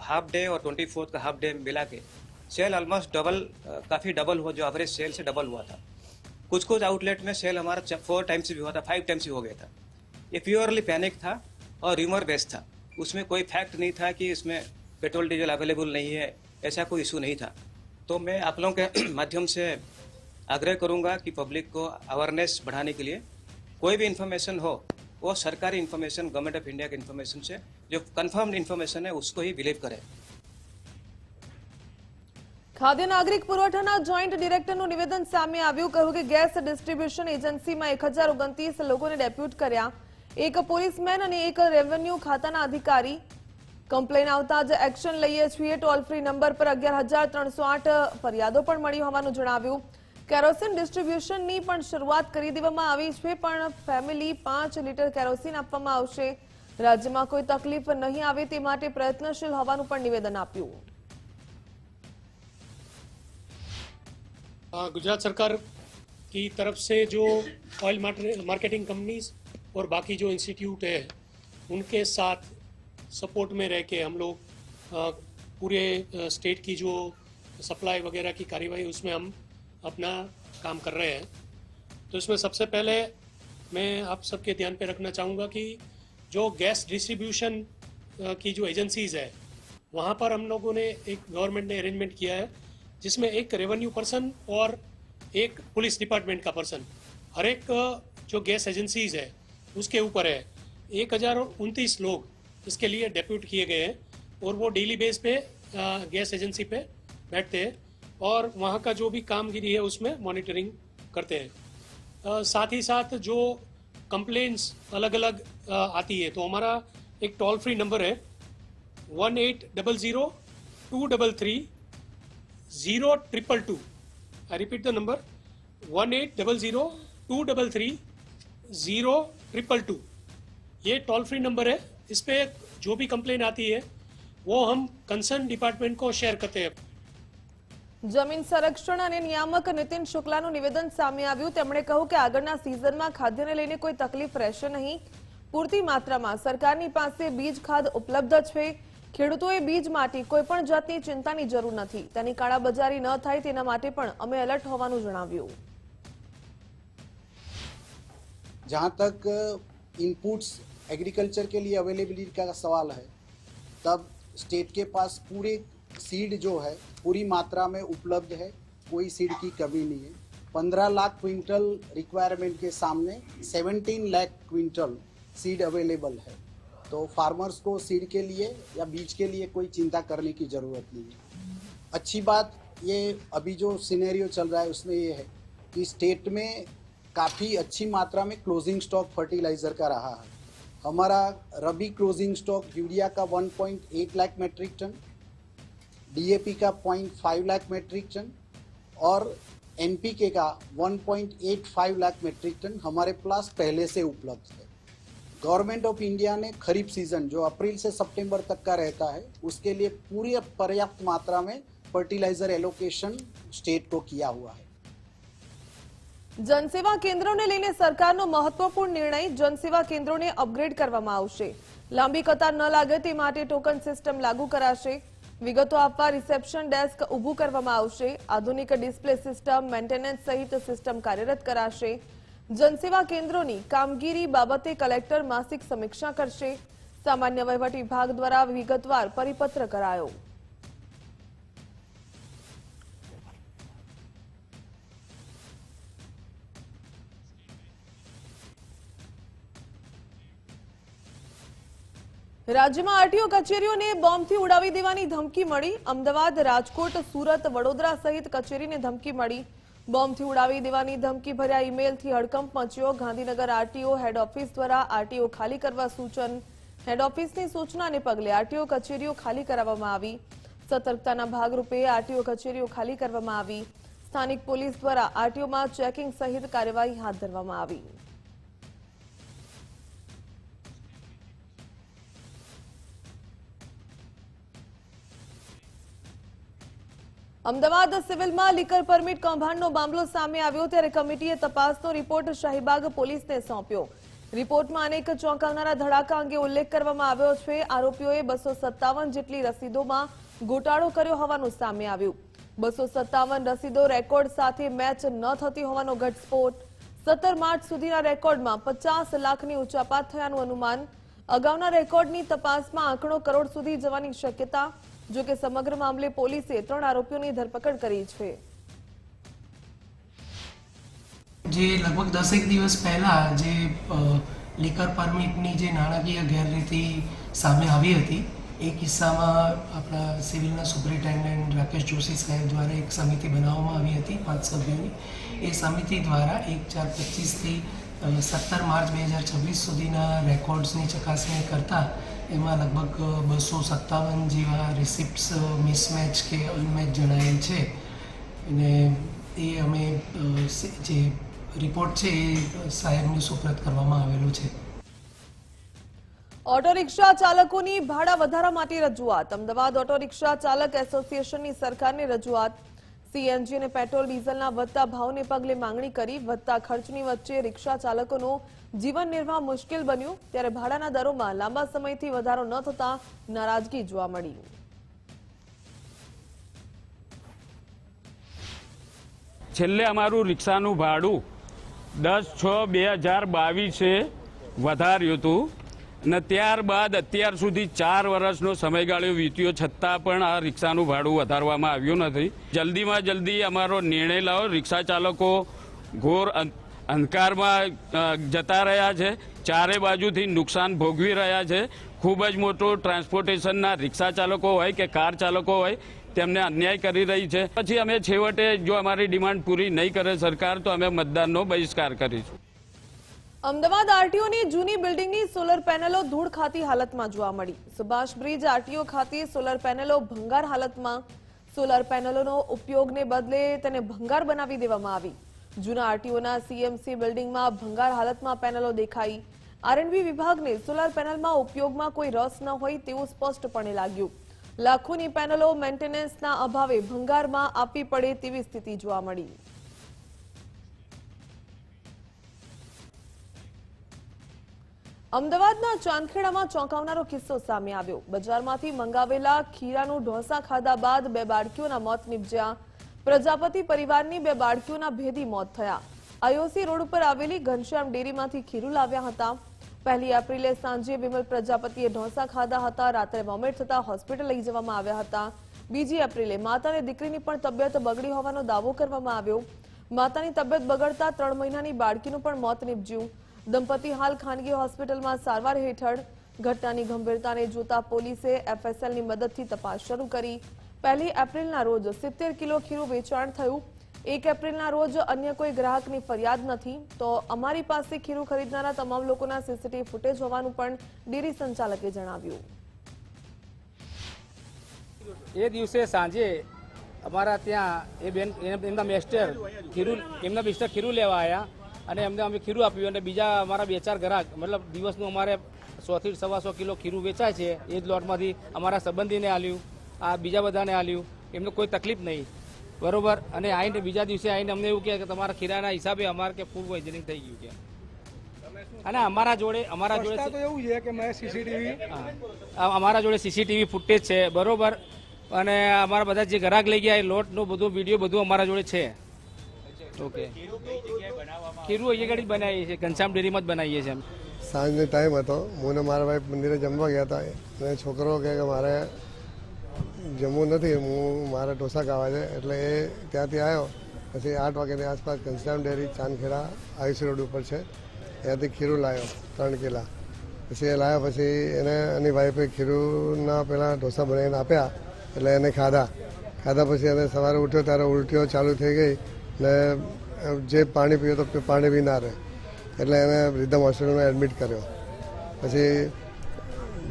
हाफ डे और 24 का हाफ डे मिला के सेल ऑलमोस्ट काफ़ी डबल हुआ, जो एवरेज सेल से डबल हुआ था. कुछ आउटलेट में सेल हमारा 4 टाइम्स भी हुआ था, 5 टाइम्स भी हो गया था. ये प्योरली पैनिक था और रिमर बेस्ड था. उसमें कोई फैक्ट नहीं था कि इसमें पेट्रोल डीजल अवेलेबल नहीं है, ऐसा कोई इशू नहीं था. तो मैं आप लोगों के माध्यम से आग्रह करूंगा कि पब्लिक को अवेयरनेस बढ़ाने के लिए कोई भी इन्फॉर्मेशन हो वो सरकारी इन्फॉर्मेशन, गवर्नमेंट ऑफ इंडिया के इन्फॉर्मेशन से जो कन्फर्म्ड इन्फॉर्मेशन है उसको ही बिलीव करें. ખાદ્ય નાગરિક પુરવઠાના જોઈન્ટ ડિરેક્ટરનું નિવેદન સામે આવ્યું. કહ્યું કે ગેસ ડિસ્ટ્રીબ્યુશન એજન્સીમાં 1029 લોકોને ડેપ્યુટ કર્યા. એક પોલીસમેન અને એક રેવન્યુ ખાતાના અધિકારી. કમ્પ્લેન આવતા જ એક્શન લઈએ છીએ. ટોલ ફ્રી નંબર પર 11,308 ફરિયાદો પણ મળી હોવાનું જણાવ્યું. કેરોસીન ડિસ્ટ્રીબ્યુશનની પણ શરૂઆત કરી દેવામાં આવી છે, પણ ફેમિલી 5 લીટર કેરોસીન આપવામાં આવશે. રાજ્યમાં કોઈ તકલીફ નહીં આવે તે માટે પ્રયત્નશીલ હોવાનું પણ નિવેદન આપ્યું. गुजरात सरकार की तरफ से जो ऑयल मार्केटिंग कंपनीज और बाकी जो इंस्टीट्यूट है उनके साथ सपोर्ट में रह के हम लोग पूरे स्टेट की जो सप्लाई वगैरह की कार्यवाही उसमें हम अपना काम कर रहे हैं. तो इसमें सबसे पहले मैं आप सबके ध्यान पे रखना चाहूँगा कि जो गैस डिस्ट्रीब्यूशन की जो एजेंसीज़ है वहाँ पर हम लोगों ने एक गवर्नमेंट ने अरेंजमेंट किया है जिसमें एक रेवेन्यू पर्सन और एक पुलिस डिपार्टमेंट का पर्सन हर एक जो गैस एजेंसीज है उसके ऊपर है. 1029 लोग इसके लिए डेप्यूट किए गए हैं और वो डेली बेस पे गैस एजेंसी पे बैठते हैं और वहाँ का जो भी कामगिरी है उसमें मॉनिटरिंग करते हैं. साथ ही साथ जो कंप्लेंट्स अलग अलग आती है तो हमारा एक टोल फ्री नंबर है 1800-233-0222. I repeat the number 1800-233-0222. ये टोल फ्री नंबर है. इस पे जो भी कंप्लेन आती है वो हम कंसर्न डिपार्टमेंट को शेयर करते हैं. જમીન સંરક્ષણ અને નિયામક નીતિન શુક્લાનું નિવેદન સામે આવ્યું. તેમણે કહ્યું કે આગળના સિઝનમાં ખાદ્યને લઈને કોઈ તકલીફ રહેશે નહીં. પૂરતી માત્રામાં સરકારની પાસે બીજ ખાદ ઉપલબ્ધ છે. ખેડૂતોએ બીજ માટે કોઈ પણ જાતની ચિંતાની જરૂર નથી. તેની કાળાબજારી ન થાય તેના માટે પણ અમે એલર્ટ હોવાનું જણાવ્યું. जहाँ तक इनपुट्स एग्रीकल्चर के लिए अवेलेबिलिटी का सवाल है, तब स्टेट के पास पूरे सीड जो है पूरी मात्रा में उपलब्ध है. कोई सीड की कमी नहीं है. 15 लाख क्विंटल रिक्वायरमेंट के सामने 17 लाख क्विंटल सीड अवेलेबल है. तो फार्मर्स को सीड के लिए या बीज के लिए कोई चिंता करने की ज़रूरत नहीं है. अच्छी बात ये अभी जो सिनेरियो चल रहा है उसमें ये है कि स्टेट में काफ़ी अच्छी मात्रा में क्लोजिंग स्टॉक फर्टिलाइज़र का रहा है. हमारा रबी क्लोजिंग स्टॉक यूरिया का 1.8 लाख मेट्रिक टन, डीएपी का 0.5 लाख मेट्रिक टन और एनपीके का 1.85 लाख मेट्रिक टन हमारे पास पहले से उपलब्ध है. गवर्नमेंट ऑफ इंडिया ने खरीफ सीजन जो अप्रैल से सितंबर तक का रहता है उसके लिए पूरी पर्याप्त मात्रा में फर्टिलाइजर एलोकेशन स्टेट को किया हुआ है. જનસેવા કેન્દ્રોને લઈને સરકારનો મહત્વપૂર્ણ નિર્ણય. જનસેવા કેન્દ્રોને અપગ્રેડ કરવામાં આવશે. લાંબી કતાર ન લાગે તે માટે ટોકન સિસ્ટમ લાગુ કરાશે. વિગતો આપવા રિસેપ્શન ડેસ્ક ઊભું કરવામાં આવશે. આધુનિક ડિસ્પ્લે સિસ્ટમ, મેન્ટેનન્સ સહિત સિસ્ટમ કાર્યરત કરાશે. જનસેવા કેન્દ્રોની કામગીરી બાબતે કલેક્ટર માસિક સમીક્ષા કરશે. સામાન્ય વહીવટ વિભાગ દ્વારા વિગતવાર પરિપત્ર કરાયો. રાજ્યમાં આરટીઓ કચેરીઓને બોમ્બથી ઉડાવી દેવાની ધમકી મળી. અમદાવાદ, રાજકોટ, સુરત, વડોદરા સહિત કચેરીને ધમકી મળી. બોમ્બથી ઉડાવી દેવાની ધમકી ભર્યા ઈમેલથી હડકંપ મચ્યો. ગાંધીનગર આરટીઓ હેડ ઓફિસ દ્વારા આરટીઓ ખાલી કરવા સૂચન. હેડ ઓફિસની સૂચનાને પગલે આરટીઓ કચેરીઓ ખાલી કરાવવામાં આવી. સતર્કતાના ભાગરૂપે આરટીઓ કચેરીઓ ખાલી કરવામાં આવી. સ્થાનિક પોલીસ દ્વારા આરટીઓમાં ચેકિંગ સહિત કાર્યવાહી હાથ ધરવામાં આવી. અમદાવાદ સિવિલમાં લીકર પરમિટ કૌભાંડનો મામલો સામે આવ્યો ત્યારે કમિટીએ તપાસનો રિપોર્ટ શાહીબાગ પોલીસને સોંપ્યો. રિપોર્ટમાં અનેક ચોંકાવનારા ધડાકા અંગે ઉલ્લેખ કરવામાં આવ્યો છે. આરોપીઓએ 257 જેટલી રસીદોમાં ગોટાળો કર્યો હોવાનું સામે આવ્યું. 257 રસીદો રેકોર્ડ સાથે મેચ ન થતી હોવાનો ઘટસ્ફોટ. 17 માર્ચ સુધીના રેકોર્ડમાં 50 લાખની ઉચાપાત થયાનું અનુમાન. અગાઉના રેકોર્ડની તપાસમાં આંકડો કરોડ સુધી જવાની શક્યતા. જો કે સમગ્ર મામલે પોલીસે 3 આરોપીઓની ધરપકડ કરી છે. જે લગભગ 10 દિવસ પહેલા જે લીકર પરમિટની જે નાણાકીય ગેરરીતિ સામે આવી હતી એ કિસ્સામાં આપણા સિવિલના સુપ્રિન્ટેન્ડન્ટ રાકેશ જોશી સાહેબ દ્વારા એક સમિતિ બનાવવામાં આવી હતી 5 સભ્યોની. એ સમિતિ દ્વારા 1/4/25થી 17 માર્ચ 2026 સુધીના રેકોર્ડ્સની ચકાસણી કરતા એમાં લગભગ 257 જેવા રિસિપ્ટ્સ મિસમેચ કે અનમેચ જણાયેલ છે અને એ અમે જે રિપોર્ટ છે એ સાહેબને સુપ્રત કરવામાં આવેલો છે. ઓટો રિક્ષા ચાલકોની ભાડા વધારા માટે રજૂઆત. અમદાવાદ ઓટો રિક્ષા ચાલક એસોસિએશનની સરકારને રજૂઆત. સીએનજી અને પેટ્રોલ ડીઝલના વધતા ભાવને પગલે માંગણી કરી. વધતા ખર્ચની વચ્ચે રિક્ષા ચાલકોનો જીવન નિર્વાહ મુશ્કેલ બન્યું ત્યારે ભાડાના દરોમાં લાંબા સમયથી વધારો ન થતા નારાજગી જોવા મળી. છેલ્લે અમારું રિક્ષાનું ભાડું 10/6/2022 વધાર્યું હતું અને ત્યારબાદ અત્યાર સુધી 4 વર્ષનો સમયગાળો વીત્યો છતાં પણ આ રિક્ષાનું ભાડું વધારવામાં આવ્યું નથી. જલ્દીમાં જલ્દી અમારો નિર્ણય લાવો. રિક્ષા ચાલકો ઘોર અંધકારમાં જતા રહ્યા છે. ચારે બાજુથી નુકસાન ભોગવી રહ્યા છે. ખૂબ જ મોટો ટ્રાન્સપોર્ટેશનના રિક્ષા ચાલકો હોય કે કાર ચાલકો હોય તેમને અન્યાય કરી રહી છે. પછી અમે છેવટે જો અમારી ડિમાન્ડ પૂરી નહીં કરે સરકાર તો અમે મતદાનનો બહિષ્કાર કરીશું. અમદાવાદ આરટીઓની જૂની બિલ્ડિંગની સોલર પેનલો ધૂળ ખાતી હાલતમાં જોવા મળી. સુભાષ બ્રિજ આરટીઓ ખાતે સોલર પેનલો ભંગાર હાલતમાં. સોલર પેનલોનો ઉપયોગને બદલે તેને ભંગાર બનાવી દેવામાં આવી. જૂના આરટીઓના સીએમસી બિલ્ડિંગમાં ભંગાર હાલતમાં પેનલો દેખાઈ. આરએનબી વિભાગને સોલર પેનલમાં ઉપયોગમાં કોઈ રસ ન હોય તેવું સ્પષ્ટપણે લાગ્યું. લાખોની પેનલો મેન્ટેનન્સના અભાવે ભંગારમાં આપવી પડે તેવી સ્થિતિ જોવા મળી. અમદાવાદના ચાંદખેડામાં ચોંકાવનારો કિસ્સો સામે આવ્યો. બજારમાંથી મંગાવેલા ખીરાનું ઢોસા ખાધા બાદ 2 બાળકીઓના મોત નીપજ્યા. પ્રજાપતિ પરિવારની 2 બાળકીઓના ભેદી મોત થયા. આઈઓસી રોડ ઉપર આવેલી ઘનશ્યામ ડેરીમાંથી ખીરું લાવ્યા હતા. 1 એપ્રિલે સાંજે વિમલ પ્રજાપતિએ ઢોસા ખાધા હતા. રાત્રે વોમિટ થતા હોસ્પિટલ લઈ જવામાં આવ્યા હતા. 2 એપ્રિલે માતા અને દીકરીની પણ તબિયત બગડી હોવાનો દાવો કરવામાં આવ્યો. માતાની તબિયત બગડતા 3 મહિનાની બાળકીનું પણ મોત નીપજ્યું. દંપતી હાલ ખાનગી હોસ્પિટલમાં સારવાર હેઠળ. ઘટનાની ગંભીરતાને જોતા પોલીસે એફએસએલની મદદથી તપાસ શરૂ કરી. 1 એપ્રિલના રોજ 70 કિલો ખીરું વેચાણ થયું. 1 એપ્રિલના રોજ અન્ય કોઈ ગ્રાહકની ફરિયાદ નથી. તો અમારી પાસે ખીરું ખરીદનારા તમામ લોકોના સીસીટીવી ફૂટેજ હોવાનું પણ ડેરી સંચાલકે જણાવ્યું. એ દિવસે સાંજે અમારા ત્યાં એ બેન એમના મિસ્ટર ખીરું લેવા આવ્યા અને એમને અમે ખીરું આપ્યું અને બીજા અમારા 2-4 ગ્રાહક મતલબ દિવસનું અમારે 100 થી 125 કિલો ખીરું વેચાય છે. એ જ લોટમાંથી અમારા સંબંધીને આલ્યું, આ બીજા બધાને આલ્યું. એમને કોઈ તકલીફ નહીં બરોબર. અને આવીને બીજા દિવસે આવીને અમને એવું કહે કે તમારા ખીરાના હિસાબે અમારે કે ફૂડ પોઈઝનિંગ થઈ ગયું કે. અને અમારા જોડે એવું છે કે મેં સીસીટીવી અમારા જોડે સીસીટીવી ફૂટેજ છે બરોબર. અને અમારા બધા જે ગ્રાહક લઈ ગયા એ લોટનો બધો વિડીયો બધું અમારા જોડે છે. ઓકે, ખીરું એ ગાડી બનાવીએ છીએ, ઘનશ્યામ ડેરીમાં જ બનાવીએ છીએ. સાંજનો ટાઈમ હતો. હું ને મારા ભાઈ મંદિરે જમવા ગયા હતા અને છોકરો કહે કે મારે જમવું નથી, મારે ઢોસા ખાવા છે. એટલે એ ત્યાંથી આવ્યો. પછી 8 વાગ્યાની આસપાસ ઘનશ્યામ ડેરી ચાંદખેડા આયુસી રોડ ઉપર છે ત્યાંથી ખીરું લાવ્યો 3 કિલા. પછી એ લાવ્યા પછી એને એની વાઈફે ખીરુના પેલા ઢોસા બનાવીને આપ્યા એટલે એને ખાધા પછી એને સવારે ઉઠ્યો ત્યારે ઉલટીઓ ચાલુ થઈ ગઈ ને જે પાણી પીએ તો પાણી બી ના રહે એટલે એને રિધમ હોસ્પિટલમાં એડમિટ કર્યો. પછી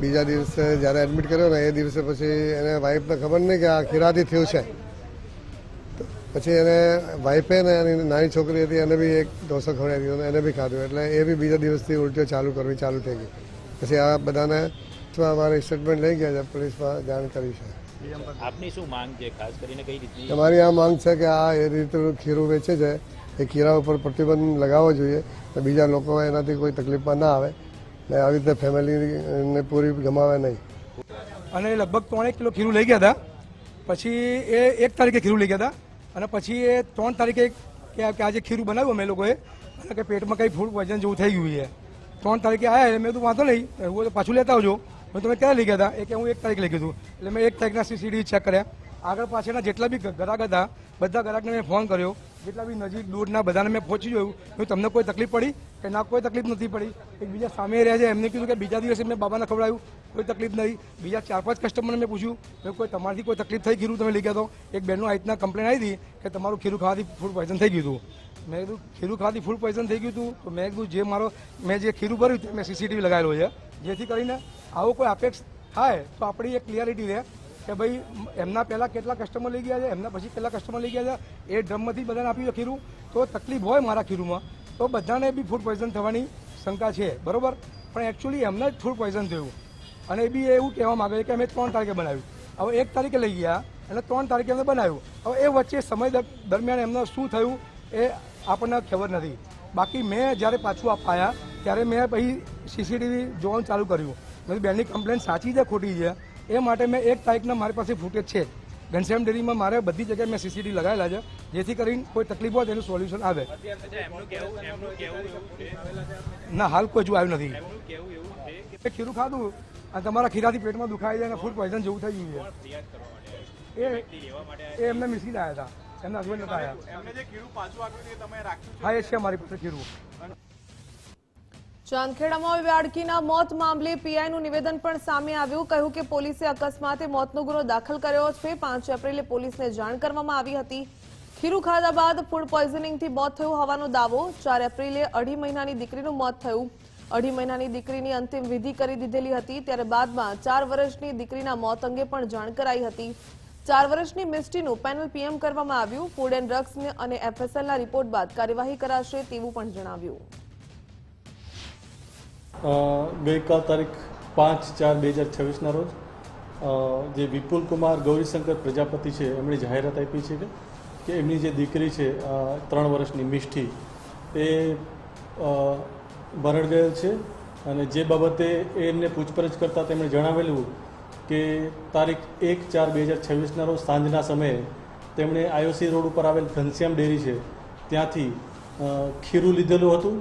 બીજા દિવસે જ્યારે એડમિટ કર્યો ને એ દિવસે પછી એને વાઈફને ખબર નહીં કે આ ખીરાથી થયું છે. પછી એને વાઈફે ને એની નાની છોકરી હતી એને બી એક ઢોસો ખવડાવી દીધો એને બી ખાધું એટલે એ બી બીજા દિવસથી ઉલટીઓ ચાલુ થઈ ગઈ. પછી આ બધાને અમારે સ્ટેટમેન્ટ લઈ ગયા છે, પોલીસમાં જાણ કરી છે. આપની શું માંગ છે, ખાસ કરીને કઈ રીતની? અમારી આ માંગ છે કે આ એ રીતે ખીરું વેચે છે એ ખીરા ઉપર પ્રતિબંધ લગાવવો જોઈએ તો બીજા લોકો એનાથી કોઈ તકલીફમાં ના આવે ને આવી રીતે ફેમિલીને પૂરી ગમાવે નહીં. અને લગભગ 3 કિલો ખીરું લઈ ગયા હતા. પછી એ 1 તારીખે ખીરું લઈ ગયા હતા અને પછી એ 3 તારીખે કે આજે ખીરું બનાવ્યું અમે લોકોએ અને કે પેટમાં કંઈ ફૂડ પોઈઝન જેવું થઈ ગયું છે. 3 તારીખે આવ્યા મેં તો વાંધો નહીં, હું તો પાછું લેતા આવજો. તમે ક્યારે લઈ ગયા હતા? એ કે હું 1 તારીખે લઈ ગયું એટલે મેં 1 તારીખના CCTV ચેક કર્યા. આગળ પાછળના જેટલા બી ગ્રાહક હતા બધા ગ્રાહકને મેં ફોન કર્યો, જેટલા બી નજીક દૂરના બધાને મેં પહોંચી જોયું. તમને કોઈ તકલીફ પડી કે ના? કોઈ તકલીફ નથી પડી. એકબીજા સામે રહ્યા છે એમને કીધું કે બીજા દિવસે મેં બાબાને ખવડાવ્યું, કોઈ તકલીફ નહીં. બીજા 4-5 કસ્ટમરને મેં પૂછ્યું કોઈ તમારાથી કોઈ તકલીફ થઈ ખીરું તમે લઈ ગયા તો? એક બેનનો આ રીતના કમ્પ્લેન આવી હતી કે તમારું ખીરું ખાવાથી ફૂડ પોઈઝન થઈ ગયું હતું. મેં કીધું ખીરું ખાવાથી ફૂડ પોઈઝન થઈ ગયું હતું તો મેં કીધું મેં જે ખીરું ભર્યું મેં CCTV લગાવેલો છે જેથી કરીને આવો કોઈ અપેક્ષ થાય તો આપણી એક ક્લિયરિટી રહે કે ભાઈ એમના પહેલાં કેટલા કસ્ટમર લઈ ગયા છે, એમના પછી કેટલા કસ્ટમર લઈ ગયા છે, એ ડ્રમમાંથી બધાને આપ્યું ખીરું. તો તકલીફ હોય મારા ખીરુંમાં તો બધાને બી ફૂડ પોઈઝન થવાની શંકા છે, બરાબર. પણ એકચ્યુઅલી એમને જ ફૂડ પોઈઝન થયું અને એ બી એવું કહેવા માગે કે અમે 3 તારીખે બનાવ્યું. હવે 1 તારીખે લઈ ગયા અને 3 તારીખે એમને બનાવ્યું. હવે એ વચ્ચે સમય દરમિયાન એમને શું થયું એ આપણને ખબર નથી. બાકી મેં જ્યારે પાછું અપાયા ત્યારે મેં પછી CCTV જોવાનું ચાલુ કર્યું. મેં બેનની કમ્પ્લેન સાચી છે ખોટી છે એ માટે મેં 1 તારીખના મારી પાસે ફૂટેજ છે. ઘનશ્યામ ડેરીમાં મારે બધી જગ્યાએ મેં CCTV લગાવેલા છે જેથી કરીને કોઈ તકલીફ હોય તેનું સોલ્યુશન આવે. ના, હાલ કોઈ જો આવ્યું નથી. ખીરું ખાધું અને તમારા ખીરાથી પેટમાં દુખાઈ જાય અને ફૂડ પોઈઝન જેવું થઈ ગયું છે. એ એમને મિસી આવ્યા હતા, એમના હસબન્ડ નતા આવ્યા. હા, એ છે મારી પાસે ખીરું. ચાંદખેડામાં બાળકીના મોત મામલે પીઆઈનું નિવેદન પણ સામે આવ્યું. કહ્યું કે પોલીસે અકસ્માતે મોતનો ગુનો દાખલ કર્યો છે. 5 એપ્રિલે પોલીસને જાણ કરવામાં આવી હતી. ખીરું ખાધા બાદ ફૂડ પોઈઝનિંગથી મોત થયું હોવાનો દાવો. 4 એપ્રિલે 2.5 મહિનાની દીકરીનું મોત થયું. 2.5 મહિનાની દીકરીની અંતિમ વિધિ કરી દીધેલી હતી ત્યારે બાદમાં 4 વર્ષની દીકરીના મોત અંગે પણ જાણ કરાઈ હતી. 4 વર્ષની મિસ્ટીનું પેનલ PM કરવામાં આવ્યું. ફૂડ એન્ડ ડ્રગ્સ અને FSLના રિપોર્ટ બાદ કાર્યવાહી કરાશે તેવું પણ જણાવ્યું. ગઈકાલ તારીખ 5/4/2026ના રોજ જે વિપુલ કુમાર ગૌરીશંકર પ્રજાપતિ છે એમણે જાહેરાત આપી છે કે એમની જે દીકરી છે 3 વર્ષની મિષ્ટી એ મરણ ગયેલ છે અને જે બાબતે એમને પૂછપરછ કરતાં તેમણે જણાવેલું કે તારીખ 1/4/2026ના રોજ સાંજના સમયે તેમણે IOC રોડ ઉપર આવેલ ઘનશ્યામ ડેરી છે ત્યાંથી ખીરું લીધેલું હતું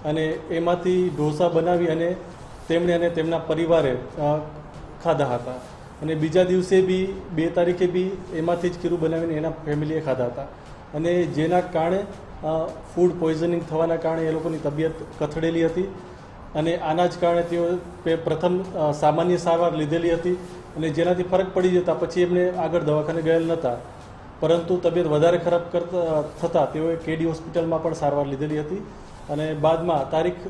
અને એમાંથી ઢોસા બનાવી અને તેમણે અને તેમના પરિવારે ખાધા હતા. અને બીજા દિવસે બી 2 તારીખે બી એમાંથી જ ખીરું બનાવીને એના ફેમિલીએ ખાધા હતા અને જેના કારણે ફૂડ પોઈઝનિંગ થવાના કારણે એ લોકોની તબિયત કથળેલી હતી અને આના જ કારણે તેઓ પ્રથમ સામાન્ય સારવાર લીધેલી હતી અને જેનાથી ફરક પડી જતા પછી એમને આગળ દવાખાને ગયેલ નહોતા, પરંતુ તબિયત વધારે ખરાબ થતાં તેઓએ KD હોસ્પિટલમાં પણ સારવાર લીધેલી હતી અને બાદમાં તારીખ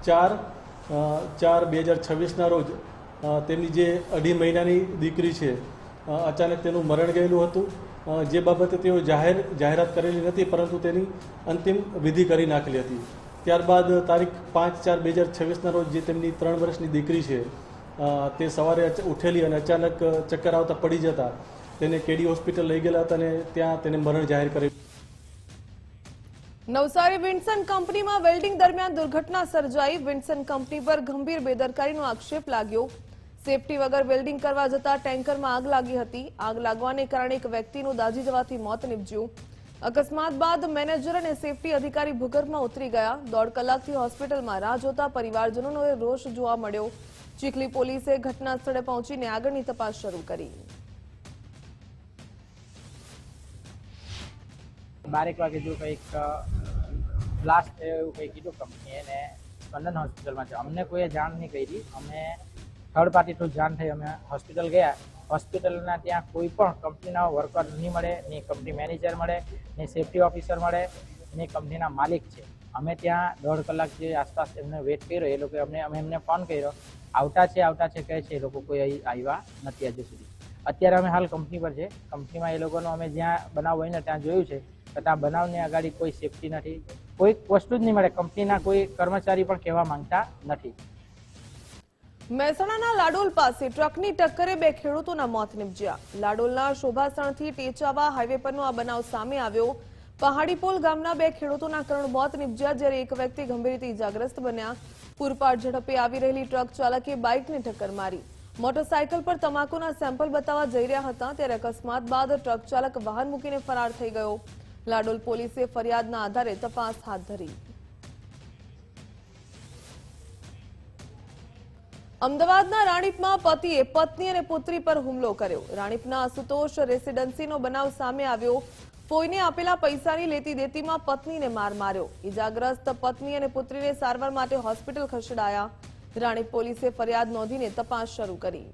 4/4/2026ના રોજ તેમની જે 2.5 મહિનાની દીકરી છે અચાનક તેનું મરણ ગયેલું હતું, જે બાબતે તેઓ જાહેરાત કરેલી નથી પરંતુ તેની અંતિમ વિધિ કરી નાખેલી હતી. ત્યારબાદ તારીખ 5/4/2026ના રોજ જે તેમની 3 વર્ષની દીકરી છે તે સવારે ઉઠેલી અને અચાનક ચક્કર આવતા પડી જતા તેને KD હોસ્પિટલ લઈ ગયેલા હતા અને ત્યાં તેને મરણ જાહેર કરેલું. નવસારી વિન્ડસન કંપનીમાં વેલ્ડિંગ દરમિયાન દુર્ઘટના સર્જાઈ. વિન્ડસન કંપની પર ગંભીર બેદરકારીનો આક્ષેપ લાગ્યો. સેફટી વગર વેલ્ડિંગ કરવા જતા ટેન્કરમાં આગ લાગી હતી. આગ લાગવાને કારણે એક વ્યક્તિનું દાઝી જવાથી મોત નીપજ્યું. અકસ્માત બાદ મેનેજર અને સેફટી અધિકારી ભૂગર્ભમાં ઉતરી ગયા. 1.5 કલાકથી હોસ્પિટલમાં રાહ જોતા પરિવારજનોનો રોષ જોવા મળ્યો. ચીખલી પોલીસે ઘટના સ્થળે પહોંચીને આગળની તપાસ શરૂ કરી. 12 વાગે જો કંઈક બ્લાસ્ટ એવું કંઈ કીધું કંપની એને સ્પંદન હોસ્પિટલમાં છે. અમને કોઈએ જાણ નહીં કરી. અમે થર્ડ પાર્ટી થ્રુ જાણ થઈ, અમે હોસ્પિટલ ગયા. હોસ્પિટલના ત્યાં કોઈ પણ કંપનીના વર્કર નહીં મળે, નહીં કંપની મેનેજર મળે, નહીં સેફ્ટી ઓફિસર મળે, નહીં કંપનીના માલિક છે. અમે ત્યાં 1.5 કલાક જે આસપાસ એમને વેટ કર્યો. એ લોકો અમે એમને ફોન કર્યો, આવતા છે કહે છે. એ લોકો કોઈ અહીં આવ્યા નથી હજુ સુધી. અત્યારે અમે હાલ કંપની પર છે. કંપનીમાં એ લોકોનો અમે જ્યાં બનાવ હોય ને ત્યાં જોયું છે કે ત્યાં બનાવની આગળ કોઈ સેફ્ટી નથી, કોઈ વસ્તુ જ નહીં મળે. કંપનીના કોઈ કર્મચારી પણ કહેવા માંગતા નથી. મહેસાણાના લાડોલ પાસે ટ્રકની ટક્કરે 2 ખેડૂતોના મોત નિપજ્યા. લાડોલના શોભાસણથી ટેચાવા હાઈવે પરનો આ બનાવ સામે આવ્યો. પહાડીપોલ ગામના 2 ખેડૂતોના કરુણ મોત નિપજ્યા, જ્યારે એક વ્યક્તિ ગંભીર રીતે ઇજાગ્રસ્ત બન્યા. પૂરપાટ ઝડપે આવી રહેલી ટ્રક ચાલકે બાઇકને ટક્કર મારી. મોટરસાયકલ પર તમાકુના સેમ્પલ બતાવવા જઈ રહ્યા હતા ત્યારે અકસ્માત બાદ ટ્રક ચાલક વાહન મૂકીને ફરાર થઈ ગયો. લાડોલ પોલીસે ફરિયાદના આધારે તપાસ હાથ ધરી. અમદાવાદના રાણીપમાં પતિએ પત્ની અને પુત્રી પર હુમલો કર્યો. રાણીપના આશુતોષ રેસીડન્સીનો બનાવ સામે આવ્યો. ફોઈને આપેલા પૈસાની લેતી દેતીમાં પત્નીને માર માર્યો. ઇજાગ્રસ્ત પત્ની અને પુત્રીને સારવાર માટે હોસ્પિટલ ખસેડાયા. રાણીપ પોલીસે ફરિયાદ નોંધીને તપાસ શરૂ કરી.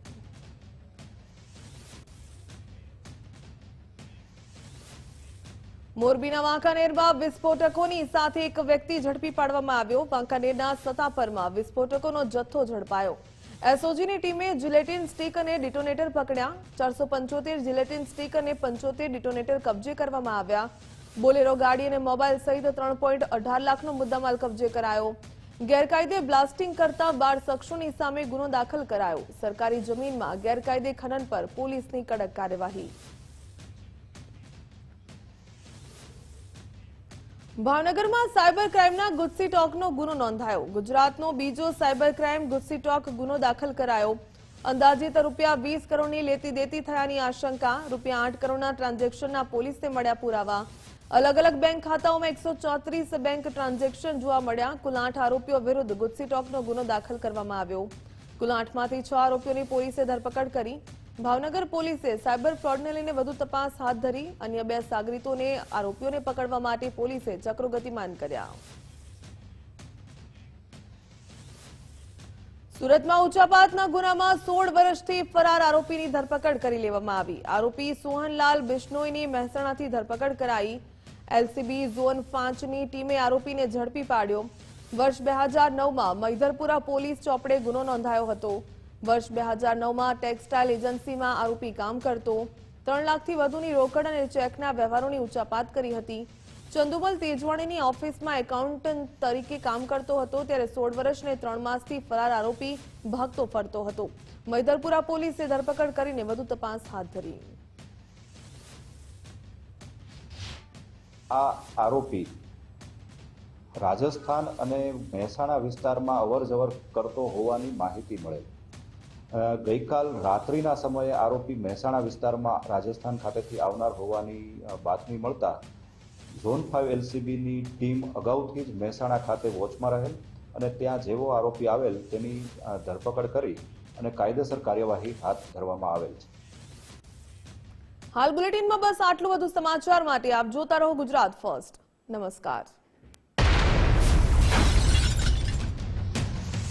મોરબીના વાંકાનેરમાં વિસ્ફોટકોની સાથે એક વ્યક્તિ ઝડપી પાડવામાં આવ્યો. વાંકાનેરના સતાપરમાં વિસ્ફોટકોનો જથ્થો ઝડપાયો. એસઓજીની ટીમે જિલેટિન સ્ટીક અને ડિટોનેટર પકડ્યા. 475 જિલેટિન સ્ટીક અને 75 ડિટોનેટર કબજે કરવામાં આવ્યા. બોલેરો ગાડી અને મોબાઈલ સહિત 3.18 લાખનો મુદ્દામાલ કબજે કરાયો. ગેરકાયદે બ્લાસ્ટિંગ કરતા 12 શખ્સોની સામે ગુનો દાખલ કરાયો. સરકારી જમીનમાં ગેરકાયદે ખનન પર પોલીસની કડક કાર્યવાહી. ભાવનગરમાં સાયબર ક્રાઇમના ગુજસી ટોકનો ગુનો નોંધાયો. ગુજરાતનો બીજો સાયબર ક્રાઇમ ગુજસી ટોક ગુનો દાખલ કરાયો. અંદાજિત ₹20 કરોડની લેતી દેતી થયાની આશંકા. ₹8 કરોડના ટ્રાન્ઝેક્શનના પોલીસને મળ્યા પુરાવા. અલગ અલગ બેંક ખાતાઓમાં 134 બેંક ટ્રાન્ઝેક્શન જોવા મળ્યા. કુલ 8 આરોપીઓ વિરુદ્ધ ગુજસી ટોકનો ગુનો દાખલ કરવામાં આવ્યો. કુલ 8માંથી 6 આરોપીઓની પોલીસે ધરપકડ કરી. ભાવનગર પોલીસે સાયબર ફ્રોડને લઈને વધુ તપાસ હાથ ધરી. અન્ય 2 સાગરીતોને આરોપીઓને પકડવા માટે પોલીસે ચક્રો ગતિમાન કર્યા. સુરતમાં ઉચાપાતના ગુનામાં 16 વર્ષથી ફરાર આરોપીની ધરપકડ કરી લેવામાં આવી. આરોપી સોહનલાલ બિશ્નોઈની મહેસાણાથી ધરપકડ કરાઈ. એલસીબી ઝોન 5ની ટીમે આરોપીને ઝડપી પાડ્યો. વર્ષ 2009માં મૈધરપુરા પોલીસ ચોપડે ગુનો નોંધાયો હતો. વર્ષ 2009માં ટેક્સટાઇલ એજન્સીમાં આરોપી કામ કરતો. 3 લાખથી વધુની રોકડ અને ચેકના વ્યવહારોની ઉચાપાત કરી હતી. ચંદુમલ તેજવાણીની ઓફિસમાં એકાઉન્ટન્ટ તરીકે કામ કરતો હતો ત્યારે 16 વર્ષ અને 3 માસથી ફરાર આરોપી ભાગતો ફરતો હતો. મૈધરપુરા પોલીસે ધરપકડ કરીને વધુ તપાસ હાથ ધરી. આ આરોપી રાજસ્થાન અને મહેસાણા વિસ્તારમાં અવરજવર કરતો હોવાની માહિતી મળેલ. ગઈકાલ રાત્રિના સમયે આરોપી મહેસાણા વિસ્તારમાં રાજસ્થાન ખાતેથી આવનાર હોવાની બાતમી મળતા ઝોન 5 એલસીબીની ટીમ અગાઉથી જ મહેસાણા ખાતે વોચમાં રહેલ અને ત્યાં જેવો આરોપી આવેલ તેની ધરપકડ કરી અને કાયદેસર કાર્યવાહી હાથ ધરવામાં આવેલ છે. હાલ બુલેટિનમાં બસ આટલું. વધુ સમાચાર માટે આપ જોતા રહો ગુજરાત ફર્સ્ટ. નમસ્કાર.